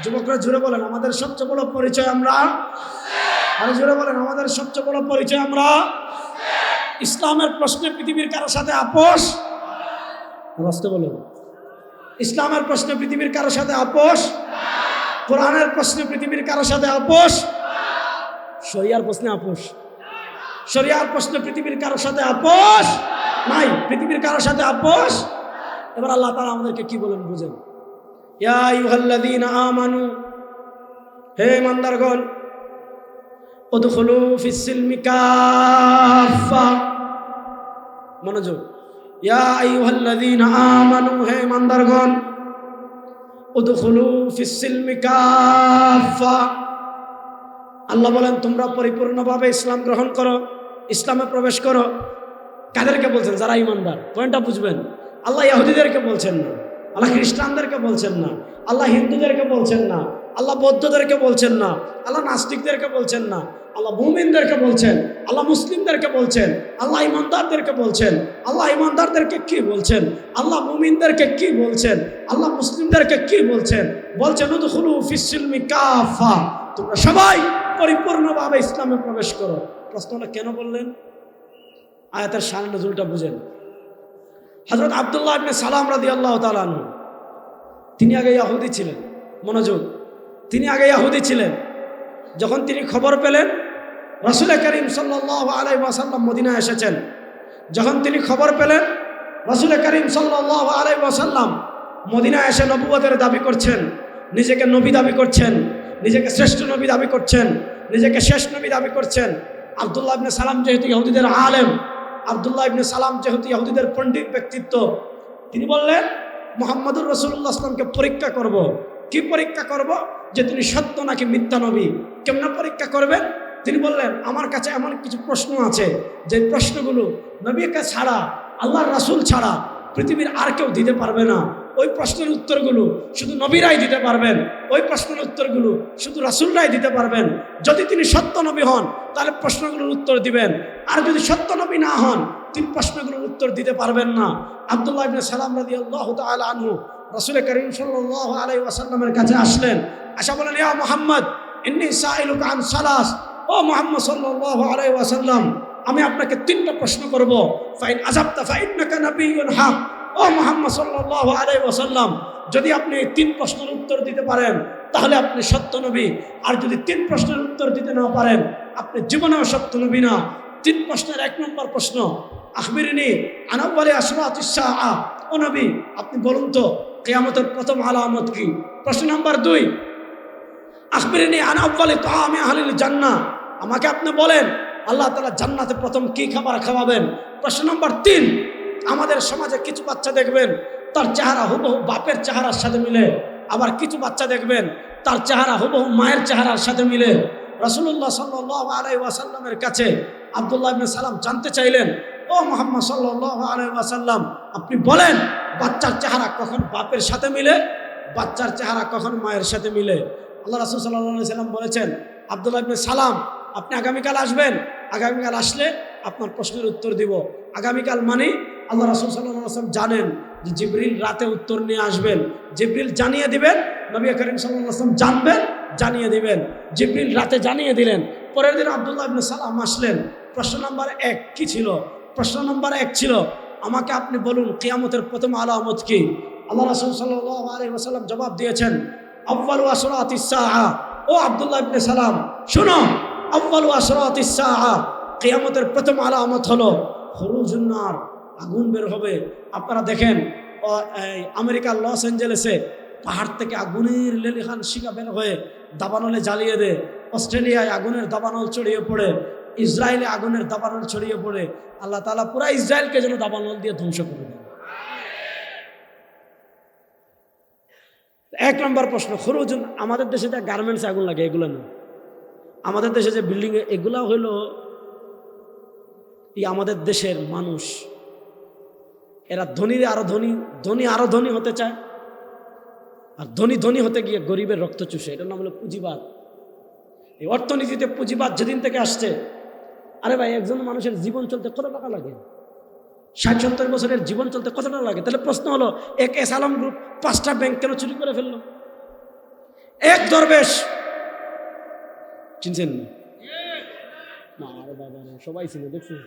যুবকরা জুড়ে বলেন আমাদের সবচেয়ে বড় পরিচয় আমরা, আর জুড়ে বলেন আমাদের সবচেয়ে বড় পরিচয় আমরা। ইসলামের প্রশ্নে পৃথিবীর কারোর সাথে আপোষ, রাস্তে বলেন ইসলামের প্রশ্নে পৃথিবীর কারোর সাথে আপোষ, কোরআনের প্রশ্নে পৃথিবীর কারোর সাথে আপোষ, শরিয়ার প্রশ্নে আপোষ, শরিয়ার প্রশ্নে পৃথিবীর কারোর সাথে আপোষ। নাই। পৃথিবীর কারোর সাথে আপোষ। এবার আল্লাহ তাআলা আমাদেরকে কি বলেন বুঝেন। ইয়া আইয়ুহাল্লাযীনা আমানু, হে ইমানদারগণ, উদখুলু ফিস-সিলমি কাফা, মনোযোগ। ইয়া আইয়ুহাল্লাযীনা আমানু, হে ইমানদারগণ, উদখুলু ফিস-সিলমি কাফা, আল্লাহ বলেন তোমরা পরিপূর্ণভাবে ইসলাম গ্রহণ করো, ইসলামে প্রবেশ করো। কাদেরকে বলছেন? যারা ইমানদার। পয়েন্টটা বুঝবেন। আল্লাহ ইহুদিদেরকে বলছেন না, আল্লাহ খ্রিস্টানদেরকে বলছেন না, আল্লাহ হিন্দুদেরকে বলছেন না, আল্লাহ বৌদ্ধদেরকে বলছেন না, আল্লাহ নাস্তিকদেরকে বলছেন না, আল্লাহ মুমিনদেরকে বলছেন, আল্লাহ মুসলিমদেরকে বলছেন, আল্লাহ ইমানদারদেরকে বলছেন। আল্লাহ ইমানদারদেরকে কি বলছেন? আল্লাহ মুমিনদেরকে কি বলছেন? আল্লাহ মুসলিমদেরকে কি বলছেন? বলছেন উদখুলু ফিস-সিলমি কাফা, তোমরা সবাই পরিপূর্ণভাবে ইসলামে প্রবেশ করো। প্রশ্ন হলো কেন বললেন? আয়াতের শান নজুলটা বুঝেন। হযরত আব্দুল্লাহ ইবনে সালাম রাদিয়াল্লাহু তাআলা আনহু, তিনি আগে ইহুদি ছিলেন। মনোযোগ, তিনি আগে ইহুদি ছিলেন। যখন তিনি খবর পেলেন রাসূল করিম সাল্লাল্লাহু আলাইহি ওয়াসাল্লাম মদিনায় এসেছেন, যখন তিনি খবর পেলেন রাসূল করিম সাল্লাল্লাহু আলাইহি ওয়াসাল্লাম মদিনায় এসে নবুয়তের দাবি করছেন, নিজেকে নবী দাবি করছেন, নিজেকে শ্রেষ্ঠ নবী দাবি করছেন, নিজেকে শেষ নবী দাবি করছেন। আব্দুল্লাহ ইবনে সালাম যেহেতু ইহুদিদের আলেম, আব্দুল্লাহ ইবনে সালাম যেহেতু ইহুদিদের পণ্ডিত ব্যক্তিত্ব, তিনি বললেন মুহাম্মদুর রাসূলুল্লাহ সাল্লামকে পরীক্ষা করব। কি পরীক্ষা করব? যে তিনি সত্য নাকি মিথ্যা নবী। কেমন পরীক্ষা করবেন? তিনি বললেন আমার কাছে এমন কিছু প্রশ্ন আছে যে প্রশ্নগুলো নবীকে ছাড়া, আল্লাহর রাসূল ছাড়া পৃথিবীর আর কেউ দিতে পারবে না। ওই প্রশ্নের উত্তরগুলো শুধু নবীরাই দিতে পারবেন, ওই প্রশ্নের উত্তরগুলো শুধু রাসূলরাই দিতে পারবেন। যদি তিনি সত্য নবী হন তাহলে প্রশ্নগুলোর উত্তর দিবেন, আর যদি সত্য নবী না হন তিনি প্রশ্নগুলোর উত্তর দিতে পারবেন না। আব্দুল্লাহ ইবনে সালাম রাদিয়াল্লাহু তাআলা আনহু রাসূল করিম সাল্লাল্লাহু আলাইহি ওয়াসাল্লামের কাছে আসলেন। আশা বলেন ইয়া মুহাম্মদ ইন্নী সাইলুকা আন সালাস, ও মুহাম্মদ সাল্লাল্লাহু আলাইহি ওয়াসাল্লাম আমি আপনাকে তিনটা প্রশ্ন করব। ফাইন আযাবতা ফাইন্নাকা নাবিয়্যুন হক, ও মুহাম্মদ সাল্লাল্লাহু আলাইহি ওয়াসাল্লাম যদি আপনি এই তিন প্রশ্নের উত্তর দিতে পারেন তাহলে আপনি সত্য নবী, আর যদি তিন প্রশ্নের উত্তর দিতে না পারেন আপনি জীবনেও সত্য নবী না। তিন প্রশ্নের এক নম্বর প্রশ্ন, আখবিরনি আন আউয়ালি আশরাতিস সাআ, ও নবী আপনি বলুন তো কিয়ামতের প্রথম আলামত কি। প্রশ্ন নাম্বার 2, আখবিরনি আন আউয়ালি তাআমি আহলিল জান্নাহ, আমাকে আপনি বলেন আল্লাহ তাআলা জান্নাতে প্রথম কি খাবার খাওয়াবেন। প্রশ্ন নাম্বার 3, আমাদের সমাজে কিছু বাচ্চা দেখবেন তার চেহারা হুবহু বাপের চেহারার সাথে মিলে, আবার কিছু বাচ্চা দেখবেন তার চেহারা হুবহু মায়ের চেহারার সাথে মিলে। রাসূলুল্লাহ সাল্লাল্লাহু আলাইহি ওয়াসাল্লামের কাছে আব্দুল্লাহ ইবনে সালাম জানতে চাইলেন, ও মুহাম্মদ সাল্লাল্লাহু আলাইহি ওয়াসাল্লাম আপনি বলেন বাচ্চার চেহারা কখন বাপের সাথে মিলে, বাচ্চার চেহারা কখন মায়ের সাথে মিলে। আল্লাহ রাসূল সাল্লাল্লাহু আলাইহি ওয়াসাল্লাম বলেছেন, আব্দুল্লাহ ইবনে সালাম আপনি আগামীকাল আসবেন, আগামীকাল আসলে আপনার প্রশ্নের উত্তর দিব। আগামীকাল মানে আল্লাহ রাসূল সাল্লাল্লাহু আলাইহি ওয়াসাল্লাম জানেন যে জিবরিল রাতে উত্তর নিয়ে আসবেন, জিবরিল জানিয়ে দিবেন, নবী করিম সাল্লাল্লাহু আলাইহি ওয়াসাল্লাম জানবেন, জানিয়ে দিবেন। জিবরিল রাতে জানিয়ে দিলেন। পরের দিন আব্দুল্লাহ ইবনে সালাম আসলেন। প্রশ্ন নাম্বার 1 কি ছিল? প্রশ্ন নাম্বার 1 ছিল আমাকে আপনি বলুন কিয়ামতের প্রথম আলামত কি। আল্লাহ রাসূল সাল্লাল্লাহু আলাইহি ওয়াসাল্লাম জবাব দিয়েছেন, আউয়ালু আশরাতিস সাআ, ও আব্দুল্লাহ ইবনে সালাম শুনো, আউয়ালু আশরাতিস সাআ, কিয়ামতের প্রথম আলামত হলো খুরুজুন নার, আগুন বের হবে। আপনারা দেখেন আমেরিকার লস অ্যাঞ্জেলেসে পাহাড় থেকে আগুনের লেলিহান শিখা বের হয়ে দাবানলে জ্বালিয়ে দেয়। অস্ট্রেলিয়ায় আগুনের দাবানল ছড়িয়ে পড়ে, ইসরায়েলে আগুনের দাবানল ছড়িয়ে পড়ে। আল্লাহ তাআলা পুরা ইসরায়েলকে যেন দাবানল দিয়ে ধ্বংস করে দেন। 1 নম্বর প্রশ্ন, খুরুজুন, আমাদের দেশে যে গার্মেন্টসে আগুন লাগে এগুলো না, আমাদের দেশে যে বিল্ডিংয়ে এগুলা হইলো এই আমাদের দেশের মানুষ, এরা ধনীরে আরো ধনী, ধনী আরো ধনী হতে চায়, আর ধনী ধনী হতে গিয়ে গরিবের রক্ত চুষে। এটার নাম হলো পুঁজিবাদ। এই অর্থনীতিতে পুঁজিবাদ যেদিন থেকে আসছে, আরে ভাই একজন মানুষের জীবন চলতে কত টাকা লাগে? 60-70 বছরের জীবন চলতে কত টাকা লাগে? তাহলে প্রশ্ন হলো এক এস আলম গ্রুপ 5টা ব্যাংক কেন চুরি করে ফেললো? এক দরবেশ, চিনছেন না? আরে বাবা সবাই চিনে, দেখছেন?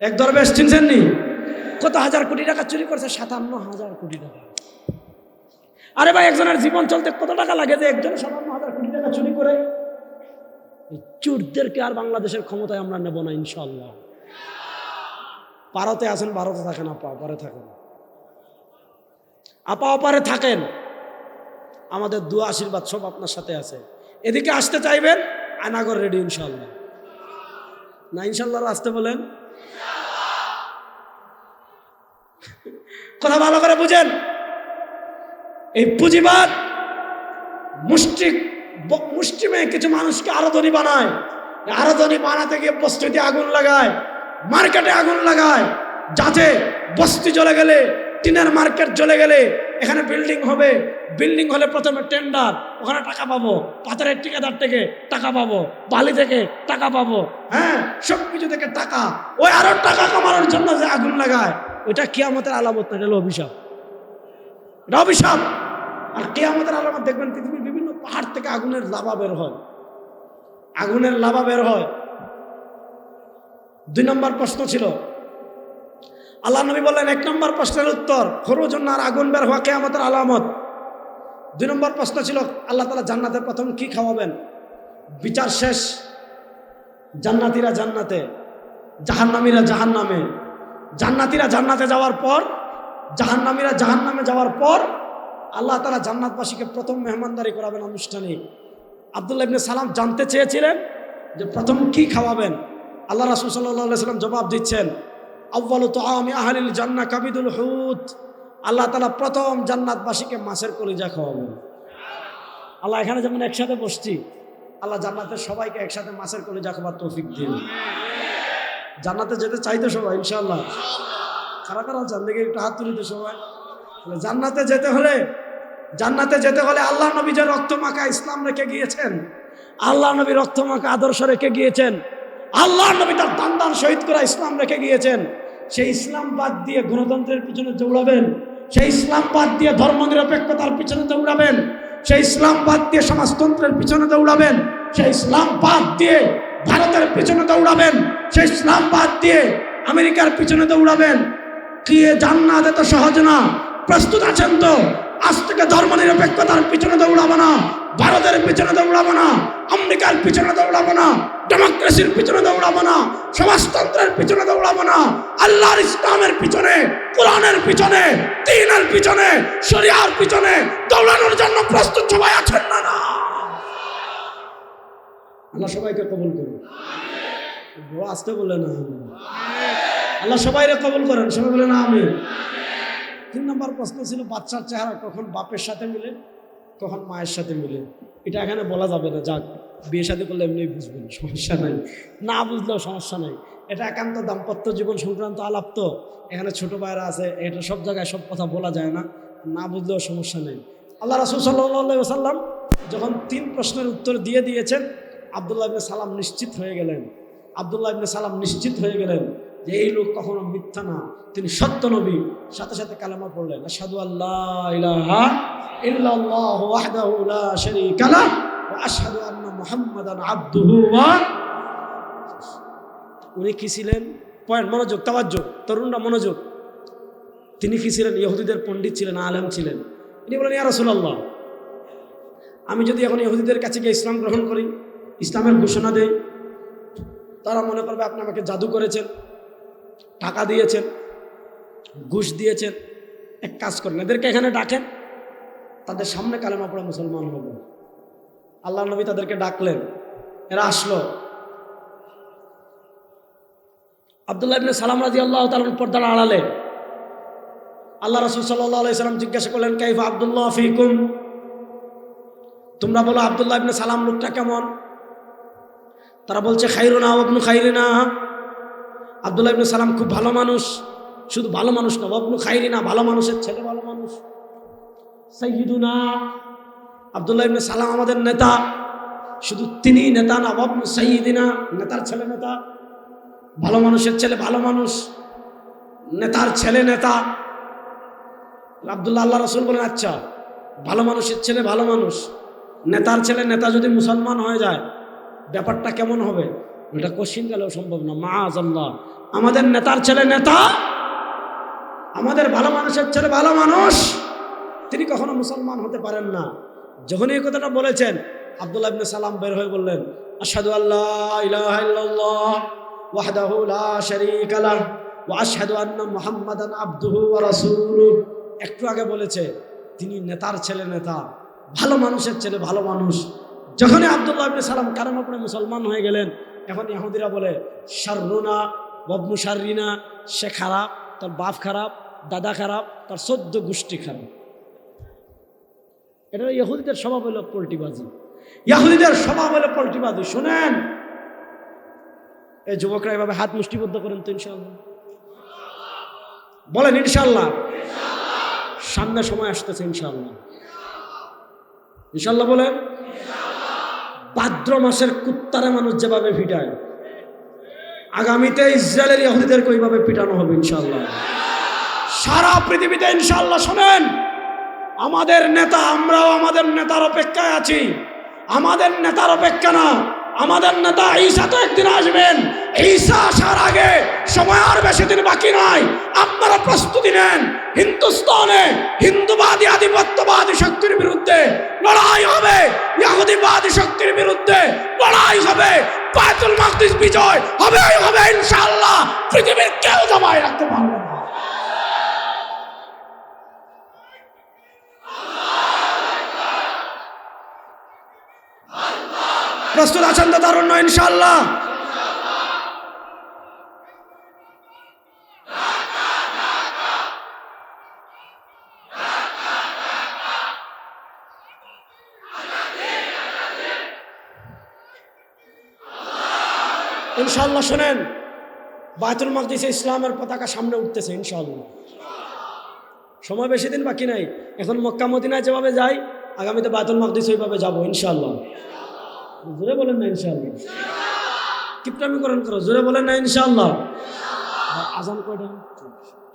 এক দরবেশ চিনছেন নি? কত হাজার কোটি টাকা চুরি করছে? 57,000 কোটি টাকা। আরে ভাই একজনের জীবন চলতে কত টাকা লাগে যে একজন 57,000 কোটি টাকা চুরি করে? এই চোরদেরকে আর বাংলাদেশের ক্ষমতায় আমরা নেব না ইনশাআল্লাহ। পারতে আছেন, ভারতে থাকেন, আপা অপারে থাকেন, আপা অপারে থাকেন, আমাদের দোয়া আশীর্বাদ সব আপনার সাথে আছে। এদিকে আসতে চাইবেন, আয়নাগর রেডি ইনশাল্লাহ। না ইনশাল্লাহ আসতে বলেন, কথা ভালো করে বুঝেন। এই পুঁজিবাদ মুষ্টিমে কিছু মানুষকে আরো ধনী বানায়, আরো ধনী বানাতে গিয়ে বস্তিতে আগুন লাগায়, মার্কেটে আগুন লাগায়, যাতে বস্তি জ্বলে গেলে, টিনের মার্কেট জ্বলে গেলে এখানে বিল্ডিং হবে, বিল্ডিং হলে প্রথমে টেন্ডার, ওখানে টাকা পাবো, পাথরের ঠিকাদার থেকে টাকা পাবো, বালি থেকে টাকা পাবো, হ্যাঁ সব কিছু থেকে টাকা, ওই আরো টাকা কামানোর জন্য যে আগুন লাগায়, ওইটা কিয়ামতের আলামত না, এটা অভিশাপ, এটা অভিশাপ। আর কিয়ামতের আলামত দেখবেন পৃথিবীর বিভিন্ন পাহাড় থেকে আগুনের লাভা বের হয়, আগুনের লাভা বের হয়। 2 নম্বর প্রশ্ন ছিল, আল্লাহ নবী বললেন 1 নম্বর প্রশ্নের উত্তর খরুজুন নার, আগুন বের হওয়া কিয়ামতের আলামত। 2 নম্বর প্রশ্ন ছিল আল্লাহ তাআলা জান্নাতে প্রথম কি খাওয়াবেন? বিচার শেষ, জান্নাতীরা জান্নাতে, জাহান্নামীরা জাহান্নামে। জান্নাতীরা জান্নাতে যাওয়ার পর, জাহান্নামীরা জাহান্নামে যাওয়ার পর আল্লাহ তাআলা জান্নাতবাসীকে প্রথম মেহমানদারি করাবেন আনুষ্ঠানিক। আব্দুল্লাহ ইবনে সালাম জানতে চেয়েছিলেন যে প্রথম কি খাওয়াবেন। আল্লাহ রাসূল সাল্লাল্লাহু আলাইহি ওয়াসাল্লাম জবাব দিচ্ছেন, আউয়ালু তুআমি আহলিল জান্নাহ কাবিদুল হুত। আল্লাহ তাআলা প্রথম জান্নাতবাসীকে মাছের কলিজা খাওয়াবেন। আল্লাহ এখানে যেমন একসাথে বসছি, আল্লাহ জান্নাতের সবাইকে একসাথে মাছের কলিজা খাবার তৌফিক দিন। জান্নাতে যেতে চাইতো সবাই ইনশাআল্লাহ? কারা কারা জান দেখে একটু হাত তুলিতে সবাই। জান্নাতে যেতে হলে, জান্নাতে যেতে হলে আল্লাহ নবী যে রক্ত মাখা ইসলাম রেখে গিয়েছেন, আল্লাহ নবী রক্ত মাখা আদর্শ রেখে গিয়েছেন, আল্লাহ নবী তার দান দান শহীদ করা ইসলাম রেখে গিয়েছেন, সেই ইসলাম বাদ দিয়ে গণতন্ত্রের পিছনে দৌড়াবেন, সেই ইসলাম বাদ দিয়ে ধর্মনিরপেক্ষতার পিছনে দৌড়াবেন, সেই ইসলাম বাদ দিয়ে সমাজতন্ত্রের পিছনে দৌড়াবেন, সেই ইসলাম বাদ দিয়ে ভারতের পিছনে দৌড়াবেন, সেই ইসলাম বাদ দিয়ে আমেরিকার পিছনে দৌড়াবেন। কি জান্নাত এত সহজ না? প্রস্তুত আছেন তো? আজ থেকে ধর্মনিরপেক্ষতার পিছনে দৌড়াবো না, ভারতের পিছনে দৌড়াবো না, আমেরিকার পিছনে দৌড়াবো না, ডেমোক্রেসির পিছনে দৌড়াবো না, সমাজতন্ত্রের পিছনে দৌড়াবো না, আল্লাহর ইসলামের পিছনে, কোরআনের পিছনে, দ্বীনের পিছনে, শরিয়ার পিছনে দৌড়ানোর জন্য প্রস্তুত সবাই আছেন না? না, আল্লাহ সবাইকে কবুল করুন। আসতে বলে না, আল্লাহ সবাইকে কবুল করেন, সবাই বলে না আমি। 3 নম্বর প্রশ্ন ছিল বাচ্চার চেহারা কখন বাপের সাথে মিলে, কখন মায়ের সাথে মিলে। এটা এখানে বলা যাবে না, যাক বিয়ে শাদী করলে এমনি বুঝবেন, সমস্যা নাই, না বুঝলেও সমস্যা নাই। এটা একান্ত দাম্পত্য জীবন সংক্রান্ত আলাপ, তো এখানে ছোট ভাইরা আছে, এটা সব জায়গায় সব কথা বলা যায় না, না বুঝলেও সমস্যা নেই। আল্লাহ রাসূল সাল্লাল্লাহু আলাইহি ওয়াসাল্লাম যখন 3 প্রশ্নের উত্তর দিয়ে দিয়েছেন, আব্দুল্লাহ ইবনে সালাম নিশ্চিত হয়ে গেলেন, আব্দুল্লাহ ইবনে সালাম নিশ্চিত হয়ে গেলেন যে এই লোক কখনো মিথ্যা না, তিনি সত্য নবী। সাথে সাথে কালেমা পড়লেন, আশহাদু আল্লা ইলাহা ইল্লাল্লাহু ওয়াহদাহু লা শারীকা লাহু ওয়া আশহাদু আন্না মুহাম্মাদান আবদুহু ওয়া। উনি কি ছিলেন? পয়েন্ট, মনোযোগ, তাওয়াজ্জুহ, তরুণরা মনোযোগ। তিনি কি ছিলেন? ইহুদিদের পণ্ডিত ছিলেন, আলেম ছিলেন। তিনি বলেন, ইয়া রাসূলুল্লাহ, আমি যদি এখন ইহুদিদের কাছে গিয়ে ইসলাম গ্রহণ করি, ইসলামের ঘোষণা দেই, তারা মনে করবে আপনি আমাকে জাদু করেছেন, টাকা দিয়েছেন, ঘুষ দিয়েছেন। এক কাজ করেন, এদেরকে এখানে ডাকেন, তাদের সামনে কালেমা পড়ে মুসলমান হব। আল্লাহ নবী তাদেরকে ডাকলেন, এরা আসলো। আব্দুল্লাহ ইবনে সালাম রাদিয়াল্লাহু তাআলা পর্দার আড়ালে আল্লাহ রাসূল সাল্লাল্লাহু আলাইহি সাল্লাম জিজ্ঞাসা করলেন, কাইফা আব্দুল্লাহ ফিকুম, তোমরা বলো আব্দুল্লাহ ইবনে সালাম লোকটা কেমন? তারা বলছে, খাইরুনা ওয়াবনু খাইরিনা, আব্দুল্লাহ ইবনে সালাম খুব ভালো মানুষ, শুধু ভালো মানুষ না, ওয়াবনু খাইরিনা, ভালো মানুষের ছেলে, ভালো মানুষ। সাইয়্যিদুনা, আব্দুল্লাহ ইবনে সালাম আমাদের নেতা, শুধু তিনি নেতা না, ওয়াবনু সাইয়্যিদিনা, নেতার ছেলে নেতা, ভালো মানুষের ছেলে ভালো মানুষ, নেতার ছেলে নেতা। আব্দুল্লাহ, আল্লাহ রাসূল বলেন, আচ্ছা ভালো মানুষের ছেলে ভালো মানুষ, নেতার ছেলে নেতা যদি মুসলমান হয়ে যায় ব্যাপারটা কেমন হবে? এটা কোশ্চিন গেলেও সম্ভব না, মাআযাল্লাহ। আমাদের নেতার ছেলে নেতা, আমাদের ভালো মানুষের ছেলে ভালো মানুষ, তিনি কখনো মুসলমান হতে পারেন না। যখন এই কথাটা বলেছেন, আব্দুল্লাহ ইবনে সালাম বের হয়ে বললেন, আশহাদু আল্লা ইলাহা ইল্লাল্লাহ ওয়াহদাহু লা শারীকা লাহু ওয়া আশহাদু আন্না মুহাম্মাদান আবদুহু ওয়া রাসূলুহু। একটু আগে বলেছে তিনি নেতার ছেলে নেতা, ভালো মানুষের ছেলে ভালো মানুষ। যখনই আব্দুল্লাহ ইবনে সালাম কালেমা পড়ে মুসলমান হয়ে গেলেন, এখন ইহুদিরা বলে শাররুনা ওয়াবনু শাররিনা, সে খারাপ, তার বাপ খারাপ, দাদা খারাপ, তার 14 গোষ্ঠী খারাপ। এটা ইহুদিদের স্বভাব হলো পল্টিবাজি, ইহুদিদের স্বভাব হলো পল্টিবাজি। শুনেন, এই যুবকরা এভাবে হাত মুষ্টিবদ্ধ করেন তো ইনশাআল্লাহ, বলেন ইনশাআল্লাহ। সামনে সময় আসতেছে ইনশাআল্লাহ, ইনশাআল্লাহ বলেন। ভাদ্র মাসের কুত্তারে মানুষ যেভাবে পিটায়, আগামীতে ইসরায়েলের ইহুদিদেরকে ওইভাবে পিটানো হবে ইনশাআল্লাহ, সারা পৃথিবীতে ইনশাআল্লাহ। শোনেন, আমাদের নেতা, আমরাও আমাদের নেতার অপেক্ষায় আছি। আমাদের নেতার অপেক্ষা না, আমাদের নেতা ঈসা তো একদিন আসবেন। ঈসা আসার আগে সময় আর বেশি দিন বাকি নাই। আপনারা প্রস্তুতি নেন। হিন্দুস্তানে হিন্দুবাদী আধিপত্যবাদী শক্তির বিরুদ্ধে লড়াই হবে, ইহুদিবাদী শক্তির বিরুদ্ধে লড়াই হবে। বায়তুল মাকদিস বিজয় হবে হবে ইনশাআল্লাহ। পৃথিবীর কেউ দমায় রাখতে পারবে না। প্রস্তুত আছেন তো তারুণ্য ইনশাআল্লাহ? ইনশাআল্লাহ শোনেন, বায়তুল মাকদিসে ইসলামের পতাকা সামনে উঠতেছে ইনশাআল্লাহ। সময় বেশি দিন বাকি নাই। এখন মক্কা মদিনায় যেভাবে যাই, আগামীতে বায়তুল মাকদিস ওইভাবে যাবো ইনশাআল্লাহ। জোরে বলেন না ইনশাআল্লাহ? কিপটামি করেন করো, জোরে বলেন না ইনশাআল্লাহ? আজান কয়টা?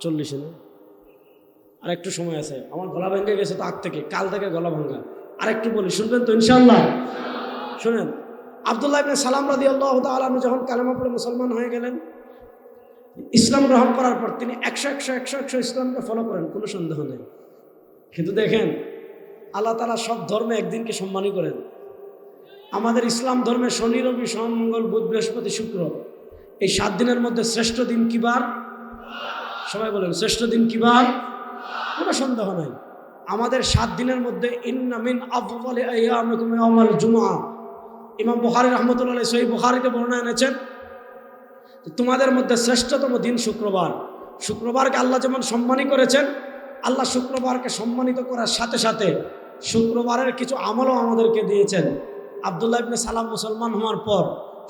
40 না? আর একটু সময় আছে। আমার গলা ভেঙে গেছে তো আগ থেকে, কাল থেকে গলা ভাঙ্গা। আর একটু বলি, শুনবেন তো ইনশাআল্লাহ? শুনেন, আব্দুল্লাহ ইবনে সালাম রাদিয়াল্লাহু তাআলা আনহু যখন কালেমা পড়ে মুসলমান হয়ে গেলেন, ইসলাম গ্রহণ করার পর তিনি 100 ইসলামকে ফলো করেন, কোনো সন্দেহ নেই। কিন্তু দেখেন, আল্লাহ তাআলা সব ধর্মে একদিনকে সম্মানই করেন। আমাদের ইসলাম ধর্মে শনি, রবি, সোম, মঙ্গল, বুধ, বৃহস্পতি, শুক্র, এই 7 দিনের মধ্যে শ্রেষ্ঠ দিন কি বার? সবাই বলেন, শ্রেষ্ঠ দিন কি বার? কোনো সন্দেহ নাই। আমাদের 7 দিনের মধ্যে ইন্না মিন আফদালি আইয়ামিকুম ইয়াউমুল জুমআ, ইমাম বুখারী রাহমাতুল্লাহ আলাইহি সহিহ বুখারীতে বর্ণনা এনেছেন, তোমাদের মধ্যে শ্রেষ্ঠতম দিন শুক্রবার। শুক্রবারকে আল্লাহ যেমন সম্মানী করেছেন, আল্লাহ শুক্রবারকে সম্মানিত করার সাথে সাথে শুক্রবারের কিছু আমলও আমাদেরকে দিয়েছেন। আব্দুল্লাহ ইবনে সালাম মুসলমান হওয়ার পর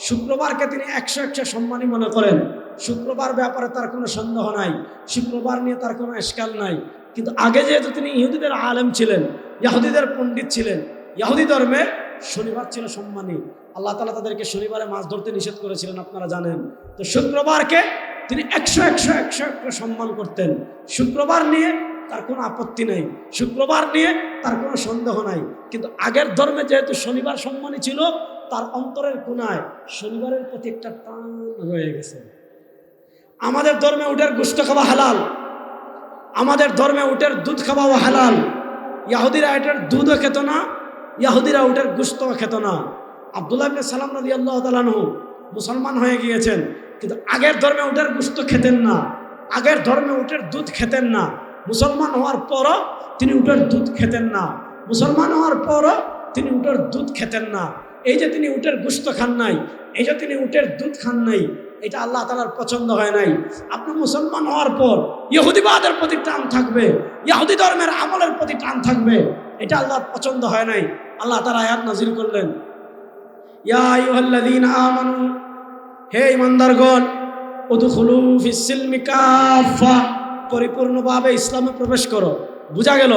শুক্রবারকে তিনি 100 সম্মানী মনে করেন। শুক্রবার ব্যাপারে তার কোনো সন্দেহ নাই, শুক্রবার নিয়ে তার কোনো এশকাল নাই। কিন্তু আগে যেহেতু তিনি ইহুদিদের আলেম ছিলেন, ইহুদিদের পণ্ডিত ছিলেন, ইহুদি ধর্মে শনিবার ছিল সম্মানী। আল্লাহ তাআলা তাদেরকে শনিবারে মাছ ধরতে নিষেধ করেছিলেন, আপনারা জানেন। তো শুক্রবারকে তিনি 100 সম্মান করতেন। শুক্রবার নিয়ে তার কোনো আপত্তি নেই, শুক্রবার নিয়ে তার কোনো সন্দেহ নাই। কিন্তু আগের ধর্মে যেহেতু শনিবার সম্মানী ছিল, তার অন্তরের কোণায় শনিবারের প্রতি একটা টান রয়ে গেছে। আমাদের ধর্মে উটের গোশত খাওয়া হালাল, আমাদের ধর্মে উটের দুধ খাওয়াও হালাল। ইহুদিরা এটার দুধও খেত না, ইহুদিরা উটের গোশতও খেত না। আব্দুল্লাহ ইবনে সালাম রাদিয়াল্লাহু তাআলা আনহু মুসলমান হয়ে গিয়েছেন, কিন্তু আগের ধর্মে উটের গোশত খেতেন না, আগের ধর্মে উটের দুধ খেতেন না। মুসলমান হওয়ার পরও তিনি উটের দুধ খেতেন না, মুসলমান হওয়ার পরও তিনি উটের দুধ খেতেন না। এই যে তিনি উটের গোশত খান নাই, এই যে তিনি উটের দুধ খান নাই, এটা আল্লাহ তাআলার পছন্দ হয় নাই। আপনি মুসলমান হওয়ার পর ইহুদিবাদের প্রতি টান থাকবে, ইহুদি ধর্মের আমলের প্রতি টান থাকবে, এটা আল্লাহর পছন্দ হয় নাই। আল্লাহ তাআলা আয়াত নাযিল করলেন, ইয়া আইয়ুহাল্লাযীনা আমানু, হে ঈমানদারগণ, উদখুলু ফিস সিলমি কাফা, পরিপূর্ণভাবে ইসলামে প্রবেশ করো। বোঝা গেল,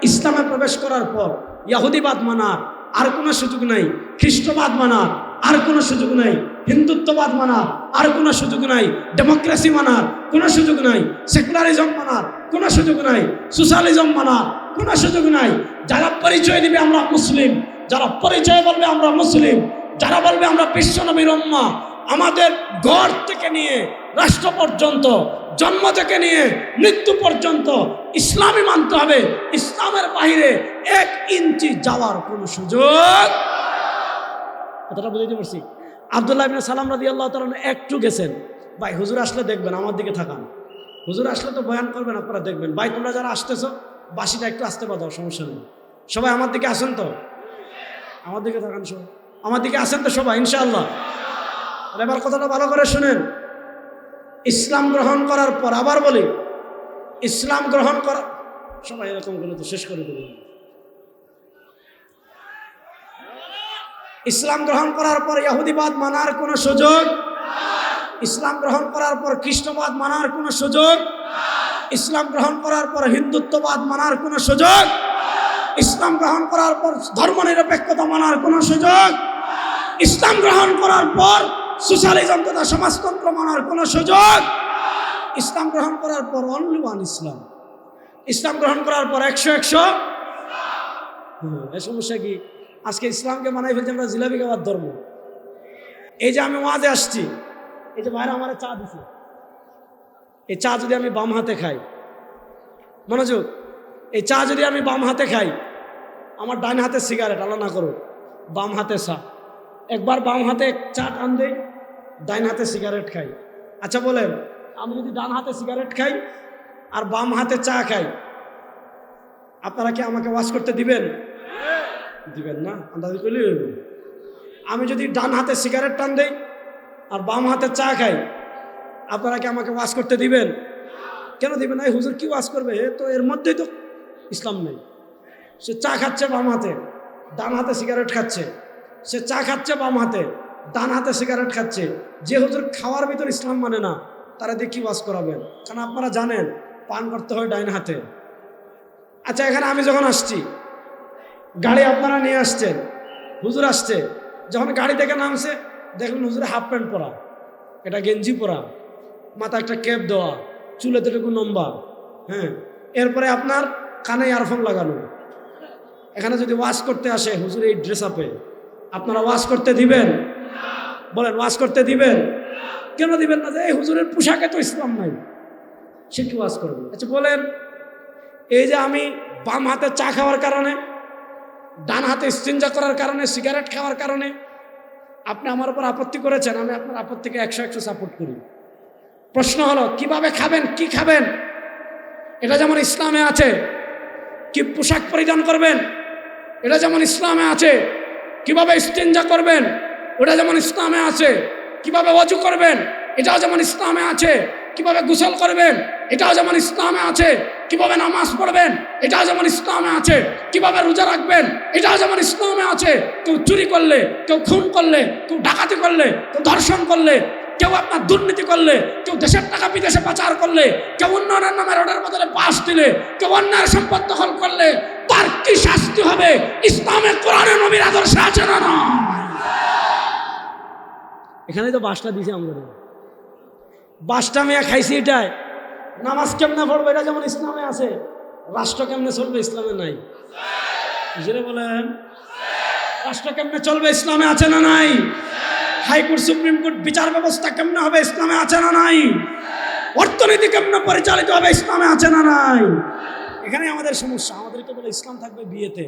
ইসলামে প্রবেশ করার পর ইহুদিবাদ মানার আর কোনো সুযোগ নাই, খ্রিস্টবাদ মানার আর কোনো সুযোগ নাই, হিন্দুত্ববাদ মানার আর কোনো সুযোগ নাই, ডেমোক্রেসি মানার কোনো সুযোগ নাই, সেকুলারিজম মানার কোনো সুযোগ নাই, সোশ্যালিজম মানার কোনো সুযোগ নাই। যারা পরিচয় দিবে আমরা মুসলিম, যারা পরিচয় বলবে আমরা মুসলিম, যারা বলবে আমরা বিশ্বনবীর উম্মাহ, আমাদের ঘর থেকে নিয়ে রাষ্ট্র পর্যন্ত, জন্ম থেকে নিয়ে মৃত্যু পর্যন্ত ইসলামই মানতে হবে। ইসলামের বাইরে 1 ইঞ্চি যাওয়ার কোনো সুযোগ। কথাটা বুঝাইতে পারছি? আব্দুল্লাহ ইবনে সালাম রাদিয়াল্লাহু তাআলা একটু গেছেন, ভাই হুজুর আসলে দেখবেন, আমার দিকে থাকান, হুজুর আসলে তো বয়ান করবেন, আপনারা দেখবেন। ভাই তোমরা যারা আসতেছো বাসিটা একটু আসতে পারো, সমস্যা নেই। সবাই আমার দিকে আসেন তো, আমার দিকে থাকান সবাই, আমার দিকে আসেন তো সবাই ইনশাআল্লাহ। এবার কথাটা ভালো করে শুনেন। ইসলাম গ্রহণ করার পর, আবার বলি, ইসলাম গ্রহণ করা, সবাই এরকম করে তো শেষ করে দেবেন। ইসলাম গ্রহণ করার পর ইহুদিবাদ মানার কোনো সুযোগ, ইসলাম গ্রহণ করার পর খ্রিস্টবাদ মানার কোনো সুযোগ, ইসলাম গ্রহণ করার পর হিন্দুত্ববাদ মানার কোনো সুযোগ, ইসলাম গ্রহণ করার পর ধর্মনিরপেক্ষতা মানার কোনো সুযোগ, ইসলাম গ্রহণ করার পর সোশ্যালিজম তথা সমাজতন্ত্র মানার কোনো সুযোগ, ইসলাম গ্রহণ করার পর অনলি ওয়ান ইসলাম, ইসলাম গ্রহণ করার পর 100 এই সমস্যা কি? আজকে ইসলামকে মানাই ফেলছি আমরা জিলাপি খাওয়ার ধর্ম। এই যে আমি ওয়াজে আসছি, এই যে ভাইরা আমার চা দিছে, এই চা যদি আমি বাম হাতে খাই, মনোযোগ, এই চা যদি আমি বাম হাতে খাই, আমার ডান হাতে সিগারেট, আল্লাহ না করো, বাম হাতে চা, একবার বাম হাতে চা টান দেই, ডান হাতে সিগারেট খাই। আচ্ছা বলেন, আমি যদি ডান হাতে সিগারেট খাই আর বাম হাতে চা খাই, আপনারা কি আমাকে ওয়াজ করতে দিবেন? দিবেন না, আন্দাজ করলে হইব। আমি যদি ডান হাতে সিগারেট টান দেই আর বাম হাতে চা খাই, আপনারা কি আমাকে ওয়াজ করতে দিবেন? কেন দিবেন না? হুজুর কি ওয়াজ করবে? তো এর মধ্যেই তো ইসলাম নেই। সে চা খাচ্ছে বাম হাতে, ডান হাতে সিগারেট খাচ্ছে, সে চা খাচ্ছে বাম হাতে, ডান হাতে সিগারেট খাচ্ছে। যে হুজুর খাওয়ার ভিতর ইসলাম মানে না, তারা দিয়ে কি ওয়াজ করাবেন? কারণ আপনারা জানেন পান করতে হয় ডাইন হাতে। আচ্ছা, এখানে আমি যখন আসছি, গাড়ি আপনারা নিয়ে আসছেন, হুজুর আসছে, যখন গাড়ি থেকে নামছে দেখলেন হুজুরে হাফ প্যান্ট পরা, এটা গেঞ্জি পরা, মাথা একটা ক্যাপ দেওয়া, চুলে যেটুকু লম্বা, হ্যাঁ, এরপরে আপনার কানে ইয়ারফোন লাগানো। এখানে যদি ওয়াজ করতে আসে হুজুর এই ড্রেস আপে, আপনারা ওয়াজ করতে দিবেন? বলেন, ওয়াজ করতে দিবেন? কেন দিবেন না? যে এই হুজুরের পোশাকে তো ইসলাম নাই, সে কি ওয়াজ করবে? আচ্ছা বলেন, এই যে আমি বাম হাতে চা খাওয়ার কারণে, ডান হাতে ইস্তিনজা করার কারণে, সিগারেট খাওয়ার কারণে আপনি আমার উপর আপত্তি করেছেন, আমি আপনার আপত্তিকে 100 সাপোর্ট করি। প্রশ্ন হলো কিভাবে খাবেন, কি খাবেন? এটা যেমন ইসলামে আছে। কি পোশাক পরিধান করবেন, এটা যেমন ইসলামে আছে। কিভাবে ইস্তিনজা করবেন, ওটা যেমন ইসলামে আছে। কিভাবে ওযু করবেন, এটাও যেমন ইসলামে আছে। কিভাবে গোসল করবেন, এটাও যেমন ইসলামে আছে। কিভাবে নামাজ পড়বেন, এটাও যেমন ইসলামে আছে। কিভাবে রোজা রাখবেন, এটাও যেমন ইসলামে আছে। কেউ চুরি করলে, কেউ খুন করলে, কেউ ডাকাতি করলে, কেউ ধর্ষণ করলে, কেউ আপনার দুর্নীতি করলে, কেউ দেশের টাকা বিদেশে পাচার করলে, কেউ উন্নয়নের নামে রোডের বদলে পাশ দিলে, কেউ অন্যায়ের সম্পদ দখল করলে, তার কি শাস্তি হবে? ইসলামে কোরআনে নবীর আদর্শে আছে না? না, এখানেই তো বাসটা দিয়েছে আমাদের। বাসটা মেয়া খাইছি এটাই। নামাজ কেমনে পড়বে, এটা যেমন ইসলামে আছে। রাষ্ট্র কেমনে চলবে, ইসলামে নাই। বুঝলে বলেন, রাষ্ট্র কেমনে চলবে, ইসলামে আছে না নাই? হাইকোর্ট, সুপ্রিম কোর্ট, বিচার ব্যবস্থা কেমনে হবে, ইসলামে আছে না নাই? অর্থনীতি কেমনে পরিচালিত হবে, ইসলামে আছে না নাই? এখানে আমাদের সমস্যা। আমাদেরকে বলে ইসলাম থাকবে বিয়েতে,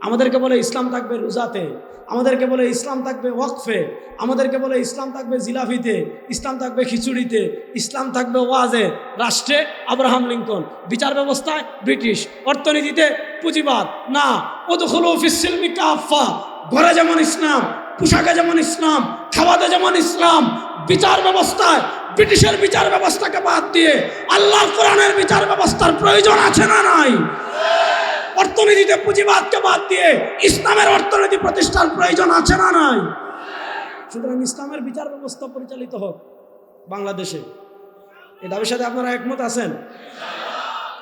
আমাদেরকে বলে ইসলাম থাকবে রোজাতে, আমাদেরকে বলে ইসলাম থাকবে ওয়াকফে, আমাদেরকে বলে ইসলাম থাকবে জিলাফিতে, ইসলাম থাকবে খিচুড়িতে, ইসলাম থাকবে ওয়াজে। রাষ্ট্রে আব্রাহাম লিঙ্কন, বিচার ব্যবস্থায় ব্রিটিশ, অর্থনীতিতে পুঁজিবাদ। না, উদখুলু ফিস-সিলমি কাফা। ঘরে যেমন ইসলাম, পোশাকে যেমন ইসলাম, খাওয়াতে যেমন ইসলাম, বিচার ব্যবস্থায় ব্রিটিশের বিচার ব্যবস্থাকে বাদ দিয়ে আল্লাহর কোরআনের বিচার ব্যবস্থার প্রয়োজন আছে না নাই? অর্থনীতিতে পুঁজিবাদকে বাদ দিয়ে ইসলামের অর্থনীতি প্রতিষ্ঠার প্রয়োজন আছে না নাই? সুতরাং ইসলামের বিচার ব্যবস্থা পরিচালিত হোক বাংলাদেশে। এই দাবির সাথে আপনারা একমত আছেন?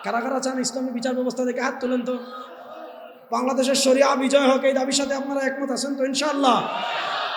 কারা কারা চান ইসলামী বিচার ব্যবস্থা থেকে হাত তোলেন তো। বাংলাদেশের শরিয়া বিজয় হোক, এই দাবির সাথে আপনারা একমত আছেন তো ইনশাআল্লাহ?